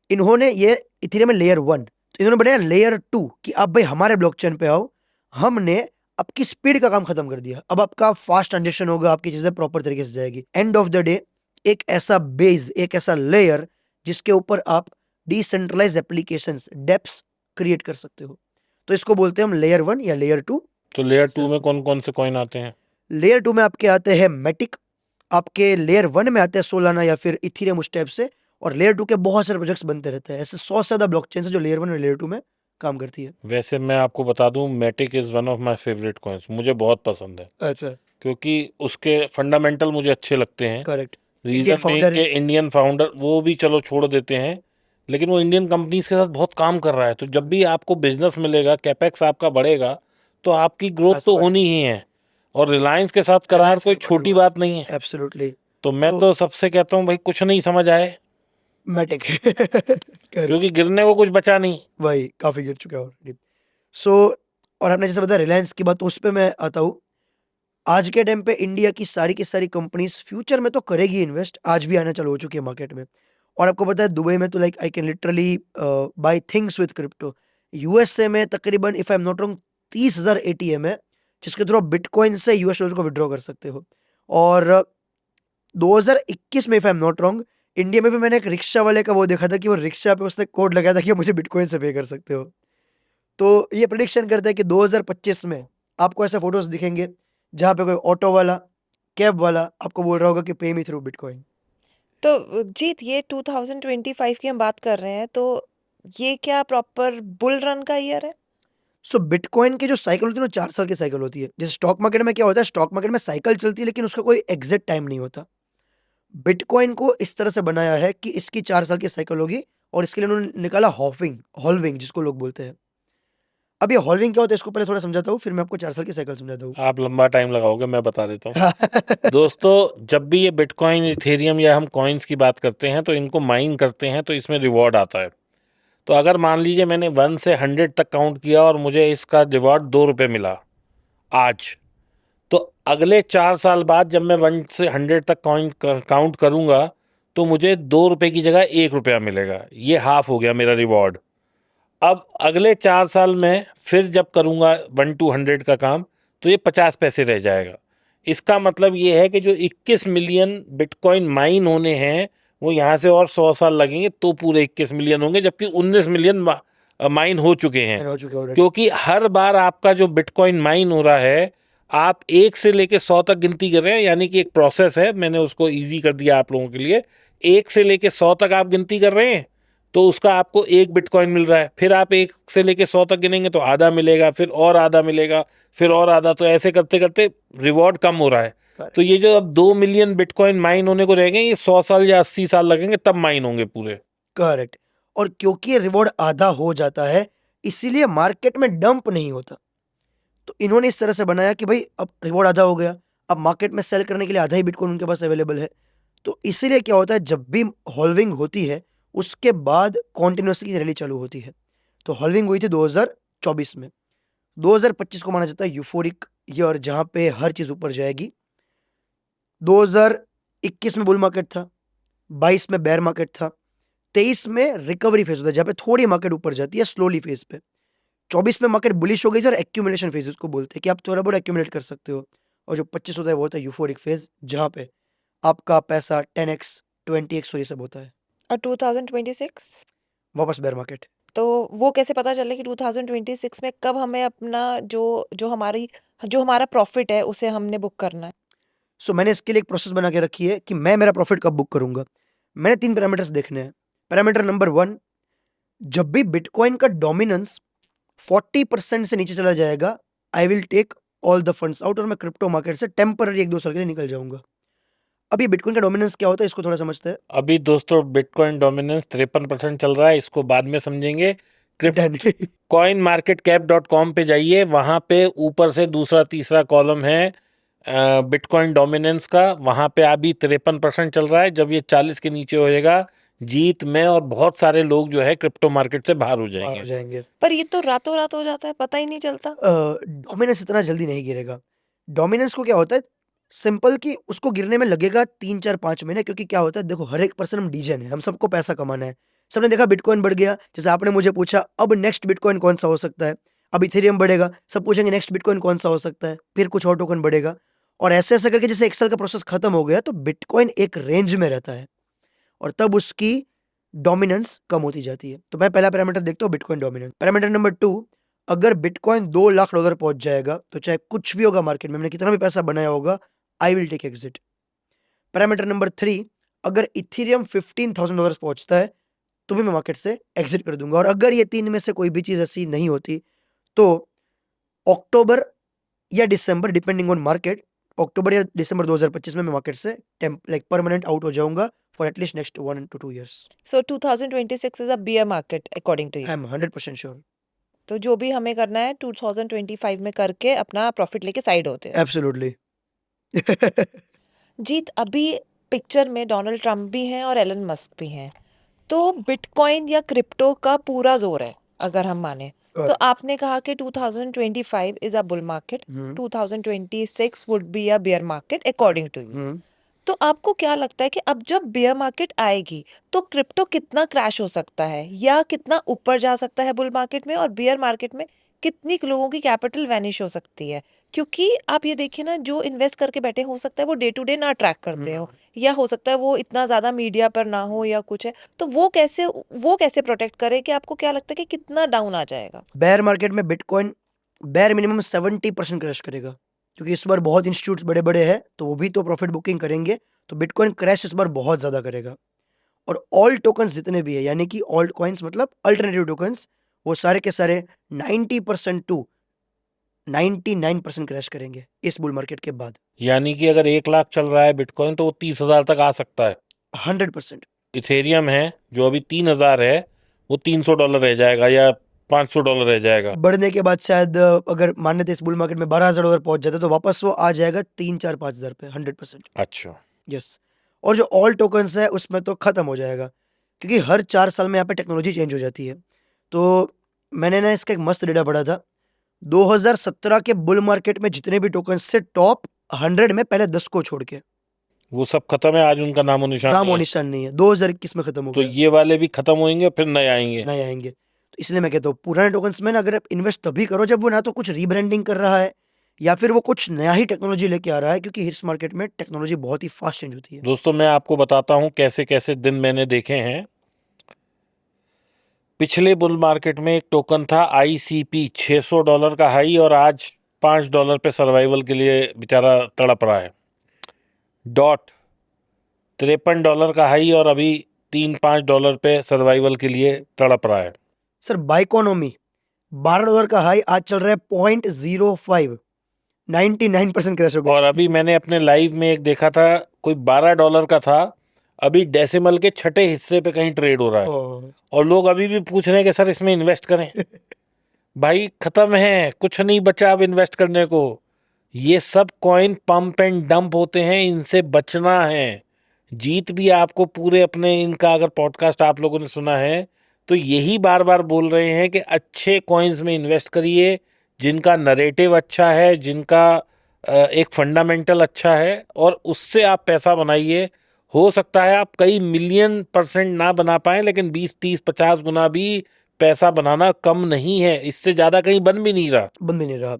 इन्होंने ये इथेरियम है लेयर 1, तो इन्होंने बनाया लेयर 2 कि अब भाई हमारे ब्लॉकचेन पे आओ। हमने आपकी स्पीड का काम खत्म कर दिया। अब आपका फास्ट ट्रांजेक्शन होगा, आपकी चीज़ें प्रॉपर तरीके से जाएगी। एंड ऑफ द डे एक ऐसा बेस, एक ऐसा लेयर जिसके ऊपर आप डिसेंट्रलाइज्ड एप्लीकेशंस, डेप्स क्रिएट कर सकते हो। तो इसको बोलते हैं हम लेयर 1 या लेयर 2। तो लेयर 2 सिर्फ में कौन-कौन से कॉइन आते हैं? लेयर 2 में आपके आते हैं मैटिक, आपके लेयर 1 में आते हैं सोलाना या फिर इथेरियम उस टाइप से, और लेयर 2 के बहुत सारे प्रोजेक्ट्स बनते रहते हैं। ऐसे 100 से ज़्यादा ब्लॉकचेन है जो लेयर 1 और लेयर 2 में काम करती है। वैसे मैं आपको बता दूं, Matic is one of my favourite coins, मुझे बहुत पसंद है अच्छा, क्योंकि उसके फंडामेंटल मुझे अच्छे लगते हैं। Correct. Reason Indian being founder कि है। इंडियन फाउंडर, वो भी चलो छोड़ देते हैं, लेकिन वो इंडियन कंपनीज के साथ बहुत काम कर रहा है। तो जब भी आपको बिजनेस मिलेगा, कैपेक्स आपका बढ़ेगा, तो आपकी ग्रोथ पास तो पार्ट होनी ही है। और रिलायंस के साथ करार रिलायंस कोई के साथ छोटी हुआ। बात नहीं है। एब्सोल्युटली। तो मैं तो तो सबसे कहता हूँ भाई, कुछ नहीं समझ आए, मैटिक करेक्ट, क्योंकि गिरने को कुछ बचा नहीं। वही काफ़ी गिर चुका है ऑलरेडी। सो और आपने जैसे बताया रिलायंस की बात, तो उस पे मैं आता हूँ। आज के टाइम पे इंडिया की सारी कंपनीज़ फ्यूचर में तो करेगी इन्वेस्ट, आज भी आना चालू हो चुकी है मार्केट में। और आपको पता है दुबई में तो like I can literally buy things with crypto. USA में तकरीबन if I am not wrong 30,000 ATM है, जिसके थ्रू आप बिटकॉइन से यूएस डॉलर को विथड्रॉ कर सकते हो। और 2021 में if I am not wrong, India में भी मैंने एक रिक्शा वाले का वो देखा था कि वो रिक्शा पे उसने कोड लगाया था कि आप मुझे बिटकॉइन से पे कर सकते हो। तो ये प्रेडिक्शन करता है कि 2025 में आपको ऐसे फोटोज़ दिखेंगे, जहाँ पे कोई ऑटो वाला, कैब वाला आपको बोल रहा होगा कि पे मी थ्रू बिटकॉइन। तो जीत, ये 2025 की हम बात कर रहे हैं, तो ये क्या प्रॉपर बुल रन का ईयर है? सो बिटकॉइन की जो साइकिल होती है वो 4 साल की साइकिल होती है। जैसे स्टॉक मार्केट में क्या होता है, स्टॉक मार्केट में साइकिल चलती है लेकिन उसका कोई एग्जैक्ट टाइम नहीं होता। बिटकॉइन को इस तरह से बनाया है कि इसकी 4 साल की साइकिल होगी और इसके लिए उन्होंने निकाला हॉल्विंग जिसको लोग बोलते हैं। अब ये हॉल्विंग क्या होता है इसको पहले थोड़ा समझाता हूँ, फिर मैं आपको 4 साल की साइकिल समझाता हूँ। आप लंबा टाइम लगाओगे, मैं बता देता हूँ। दोस्तों, जब भी ये बिटकॉइन, इथेरियम या हम कॉइन्स की बात करते हैं तो इनको माइन करते हैं तो इसमें रिवॉर्ड आता है। तो अगर मान लीजिए मैंने 1 से 100 तक काउंट किया और मुझे इसका रिवॉर्ड 2 रुपये मिला आज, तो अगले 4 साल बाद जब मैं 1 से 100 तक कॉइन काउंट करूंगा तो मुझे 2 रुपये की जगह 1 रुपया मिलेगा। ये हाफ हो गया मेरा रिवॉर्ड। अब अगले 4 साल में फिर जब करूंगा 1 to 100 का काम तो ये 50 पैसे रह जाएगा। इसका मतलब ये है कि जो 21 मिलियन बिटकॉइन माइन होने हैं वो यहाँ से और 100 साल लगेंगे तो पूरे 21 मिलियन होंगे, जबकि 19 मिलियन माइन हो चुके हैं। हो चुका है क्योंकि हर बार आपका जो बिटकॉइन माइन हो रहा है, आप 1 से लेके 100 तक गिनती कर रहे हैं, यानी कि एक प्रोसेस है, मैंने उसको ईजी कर दिया आप लोगों के लिए। 1 से लेके 100 तक आप गिनती कर रहे हैं तो उसका आपको 1 बिटकॉइन मिल रहा है। फिर आप 1 से लेके 100 तक गिनेंगे तो आधा मिलेगा, फिर और आधा मिलेगा, फिर और आधा, तो ऐसे करते करते रिवॉर्ड कम हो रहा है। तो ये जो अब 2 मिलियन बिटकॉइन माइन होने को रह गए, ये 100 साल या 80 साल लगेंगे तब माइन होंगे पूरे। करेक्ट। और क्योंकि ये रिवॉर्ड आधा हो जाता है इसीलिए मार्केट में डंप नहीं होता। तो इन्होंने इस तरह से बनाया कि भाई अब रिवॉर्ड आधा हो गया, अब मार्केट में सेल करने के लिए आधा ही बिटकॉइन उनके पास अवेलेबल है। तो इसीलिए क्या होता है, जब भी हॉल्विंग होती है उसके बाद कॉन्टिन्यूसली रैली चालू होती है। तो हॉल्विंग हुई थी 2024 में। 2025 को माना जाता है यूफोरिक ईयर जहां पे हर चीज ऊपर जाएगी। 2021 में बुल मार्केट था, 22 में बेयर मार्केट था, 23 में रिकवरी फेज होता है जहाँ पे थोड़ी मार्केट ऊपर जाती है स्लोली फेज पे। 24 में मार्केट बुलिश हो गई थी और एक्यूमुलेशन फेज उसको बोलते हैं कि आप थोड़ा बहुत एक्यूमुलेट कर सकते हो। और जो 25 होता है वो होता है यूफोरिक फेज जहाँ पे आपका पैसा 10x 20x और ये सब होता है। और 2026? वापस बेयर मार्केट। तो वो कैसे पता चले कि 2026 में कब हमें अपना जो हमारा प्रॉफिट है उसे हमने बुक करना है? सो मैंने इसके लिए एक प्रोसेस बना के रखी है कि मैं मेरा प्रॉफिट कब बुक करूंगा। मैंने 3 पैरामीटर्स देखने हैं। पैरामीटर नंबर 1, जब भी बिटकॉइन का डोमिनेंस 40% से नीचे चला जाएगा, I will take all the funds out और मैं क्रिप्टो मार्केट से टेम्पररी 1-2 साल के लिए निकल जाऊंगा। अब ये बिटकॉइन का डोमिनेंस क्या होता है इसको थोड़ा समझते हैं। अभी दोस्तों बिटकॉइन डोमिनेंस 53% चल रहा है, इसको बाद में समझेंगे। Crypto coin market cap .com पे जाइए, वहाँ पे ऊपर से दूसरा तीसरा कॉलम है बिटकॉइन डोमिनेंस का, वहाँ पे अभी 53% चल रहा है। जब ये 40 के नीचे हो जाएगा, जीत मैं और बहुत सारे लोग जो है क्रिप्टो मार्केट से बाहर हो बाहर हो जाएंगे। जाएंगे। पर ये तो रातों रात हो जाता है, पता ही नहीं चलता। डोमिनेंस इतना जल्दी नहीं गिरेगा। डोमिनेंस को क्या होता है, सिंपल कि उसको गिरने में लगेगा 3-4-5 महीने। क्योंकि क्या होता है, देखो हर एक पर्सन हम डीजन है, हम सबको पैसा कमाना है। सबने देखा बिटकॉइन बढ़ गया, जैसे आपने मुझे पूछा अब नेक्स्ट बिटकॉइन कौन सा हो सकता है, अब इथेरियम बढ़ेगा, सब पूछेंगे नेक्स्ट बिटकॉइन कौन सा हो सकता है, फिर कुछ और टोकन बढ़ेगा और ऐसे ऐसे करके जैसे एक्सेल का प्रोसेस खत्म हो गया तो बिटकॉइन एक रेंज में रहता है और तब उसकी डोमिनेंस कम होती जाती है। तो मैं पहला पैरामीटर देखता हूँ बिटकॉइन डोमिनेंस। पैरामीटर नंबर 2, अगर बिटकॉइन $2 लाख पहुंच जाएगा तो चाहे कुछ भी होगा मार्केट में, मैंने कितना भी पैसा बनाया होगा, I will take exit. Parameter number 3, अगर इथेरियम $15,000 पहुंचता है तो भी मैं मार्केट से एग्जिट कर दूंगा। और अगर ये 3 में से कोई भी चीज ऐसी नहीं होती तो अक्टूबर या दिसंबर डिपेंडिंग ऑन मार्केट, अक्टूबर या दिसंबर 2025 में मैं मार्केट से परमानेंट आउट हो जाऊंगा for at least next 1 to 2 years। So 2026 is a bear market according to I you. Am 100% sure. तो जो भी हमें करना है 2025 में करके अपना प्रॉफिट लेके साइड होते हैं। एब्सोल्युटली। जीत, अभी पिक्चर में डोनाल्ड ट्रंप भी हैं और एलन मस्क भी हैं, तो बिटकॉइन या क्रिप्टो का पूरा जोर है अगर हम माने। तो आपने कहा कि 2025 is a bull market, 2026 would be a bear market according to you. तो आपको क्या लगता है कि अब जब बियर मार्केट आएगी तो क्रिप्टो कितना क्रैश हो सकता है या कितना ऊपर जा सकता है बुल मार्केट में, और बियर मार्केट में कितनी लोगों की कैपिटल वैनिश हो सकती है? क्योंकि आप ये देखिए ना, जो इन्वेस्ट करके बैठे हो सकता है वो डे टू डे ना ट्रैक करते हो, या हो सकता है वो इतना ज्यादा मीडिया पर ना हो या कुछ है, तो वो कैसे प्रोटेक्ट करे? कि आपको क्या लगता है कि कितना डाउन आ जाएगा? बेयर मार्केट में बिटकॉइन बेयर मिनिमम 70% क्रैश करेगा क्योंकि इस बार बहुत इंस्टीट्यूट्स बड़े बड़े हैं तो वो भी तो प्रॉफिट बुकिंग करेंगे, तो बिटकॉइन क्रैश इस बार बहुत ज्यादा करेगा। और ऑल टोकन्स जितने भी है, यानी कि ऑल्ट कॉइन्स मतलब अल्टरनेटिव टोकन्स, वो सारे के सारे 90% टू 99% क्रैश करेंगे इस बुल मार्केट के बाद। यानी कि अगर 1 लाख चल रहा है बिटकॉइन तो वो 30,000 तक आ सकता है। 100%। इथेरियम है जो अभी 3,000 है, वो $300 रह जाएगा या $500 रह जाएगा। बढ़ने के बाद शायद अगर मान लेते इस बुल मार्केट में $12,000 पहुंच जाते तो वापस वो आ जाएगा 3, 4, 5 हज़ार पे 100%। अच्छा, यस। और जो ऑल टोकन्स है उसमें तो खत्म हो जाएगा, क्योंकि हर 4 साल में यहाँ पे टेक्नोलॉजी चेंज हो जाती है। तो मैंने ना इसका एक मस्त डेटा पढ़ा था, 2017 के बुल मार्केट में जितने भी टोकन्स से टॉप 100 में पहले 10 को छोड़ के वो सब खत्म है, आज उनका नामो निशान नाम नहीं और है। निशान नहीं है। 2021 में खत्म हो तो गया, ये वाले भी खत्म होंगे फिर नए आएंगे। नए आएंगे। तो इसलिए मैं कहता हूँ पुराने टोकन्स में ना अगर आप इन्वेस्ट तभी करो जब वो ना तो कुछ रीब्रांडिंग कर रहा है या फिर वो कुछ नया ही टेक्नोलॉजी लेके आ रहा है, क्योंकि इस मार्केट में टेक्नोलॉजी बहुत ही फास्ट चेंज होती है। दोस्तों मैं आपको बताता हूँ कैसे कैसे दिन मैंने देखे हैं। पिछले बुल मार्केट में एक टोकन था ICP, $600 का हाई और आज $5 पे सर्वाइवल के लिए बेचारा तड़प रहा है। डॉट $53 का हाई और अभी $3-5 पे सर्वाइवल के लिए तड़प रहा है। सर बाइकोनॉमी $12 का हाई आज चल रहा है 0.05, 99% क्रैश हो गया। और अभी मैंने अपने लाइव में एक देखा था, कोई $12 का था, अभी डेसिमल के छठे हिस्से पे कहीं ट्रेड हो रहा है ओह, और लोग अभी भी पूछ रहे हैं कि सर इसमें इन्वेस्ट करें। भाई खत्म है, कुछ नहीं बचा अब इन्वेस्ट करने को। ये सब कॉइन पंप एंड डंप होते हैं, इनसे बचना है। जीत भी आपको पूरे अपने इनका अगर पॉडकास्ट आप लोगों ने सुना है तो यही बार बार बोल रहे हैं कि अच्छे कॉइन्स में इन्वेस्ट करिए, जिनका नरेटिव अच्छा है, जिनका एक फंडामेंटल अच्छा है, और उससे आप पैसा बनाइए। हो सकता है आप कई मिलियन % ना बना पाएं, लेकिन 20, 30, 50 गुना भी पैसा बनाना कम नहीं है। इससे ज़्यादा कहीं बन भी नहीं रहा। बंद भी नहीं रहा।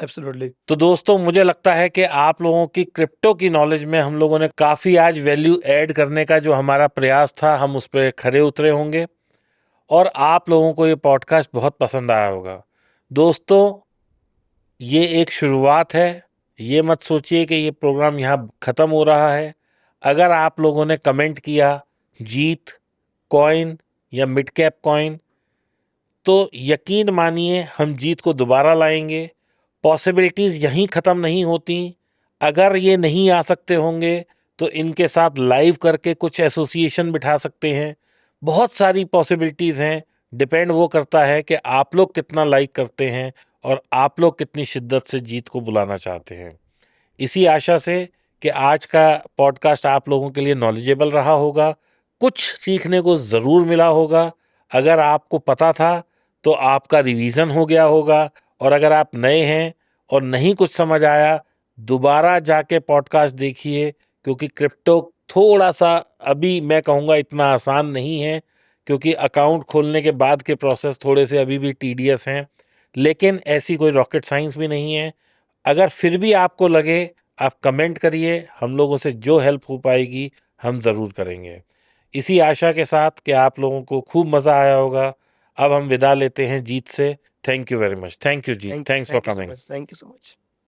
एब्सोल्युटली। तो दोस्तों मुझे लगता है कि आप लोगों की क्रिप्टो की नॉलेज में हम लोगों ने काफ़ी आज वैल्यू ऐड करने का जो हमारा प्रयास था, हम उस पर खरे उतरे होंगे और आप लोगों को ये पॉडकास्ट बहुत पसंद आया होगा। दोस्तों ये एक शुरुआत है, ये मत सोचिए कि ये प्रोग्राम यहाँ ख़त्म हो रहा है। अगर आप लोगों ने कमेंट किया जीत कॉइन या मिड कैप कॉइन, तो यकीन मानिए हम जीत को दोबारा लाएंगे। पॉसिबिलिटीज़ यहीं ख़त्म नहीं होती। अगर ये नहीं आ सकते होंगे तो इनके साथ लाइव करके कुछ एसोसिएशन बिठा सकते हैं। बहुत सारी पॉसिबिलिटीज़ हैं। डिपेंड वो करता है कि आप लोग कितना लाइक करते हैं और आप लोग कितनी शिद्दत से जीत को बुलाना चाहते हैं। इसी आशा से कि आज का पॉडकास्ट आप लोगों के लिए नॉलेजेबल रहा होगा, कुछ सीखने को ज़रूर मिला होगा। अगर आपको पता था तो आपका रिवीजन हो गया होगा, और अगर आप नए हैं और नहीं कुछ समझ आया, दोबारा जाके पॉडकास्ट देखिए, क्योंकि क्रिप्टो थोड़ा सा अभी मैं कहूँगा इतना आसान नहीं है, क्योंकि अकाउंट खोलने के बाद के प्रोसेस थोड़े से अभी भी टीडियस हैं, लेकिन ऐसी कोई रॉकेट साइंस भी नहीं है। अगर फिर भी आपको लगे, आप कमेंट करिए, हम लोगों से जो हेल्प हो पाएगी हम ज़रूर करेंगे। इसी आशा के साथ कि आप लोगों को खूब मज़ा आया होगा, अब हम विदा लेते हैं जीत से। Thank you very much. Thank you Jeet, thanks for coming. Thank you so much.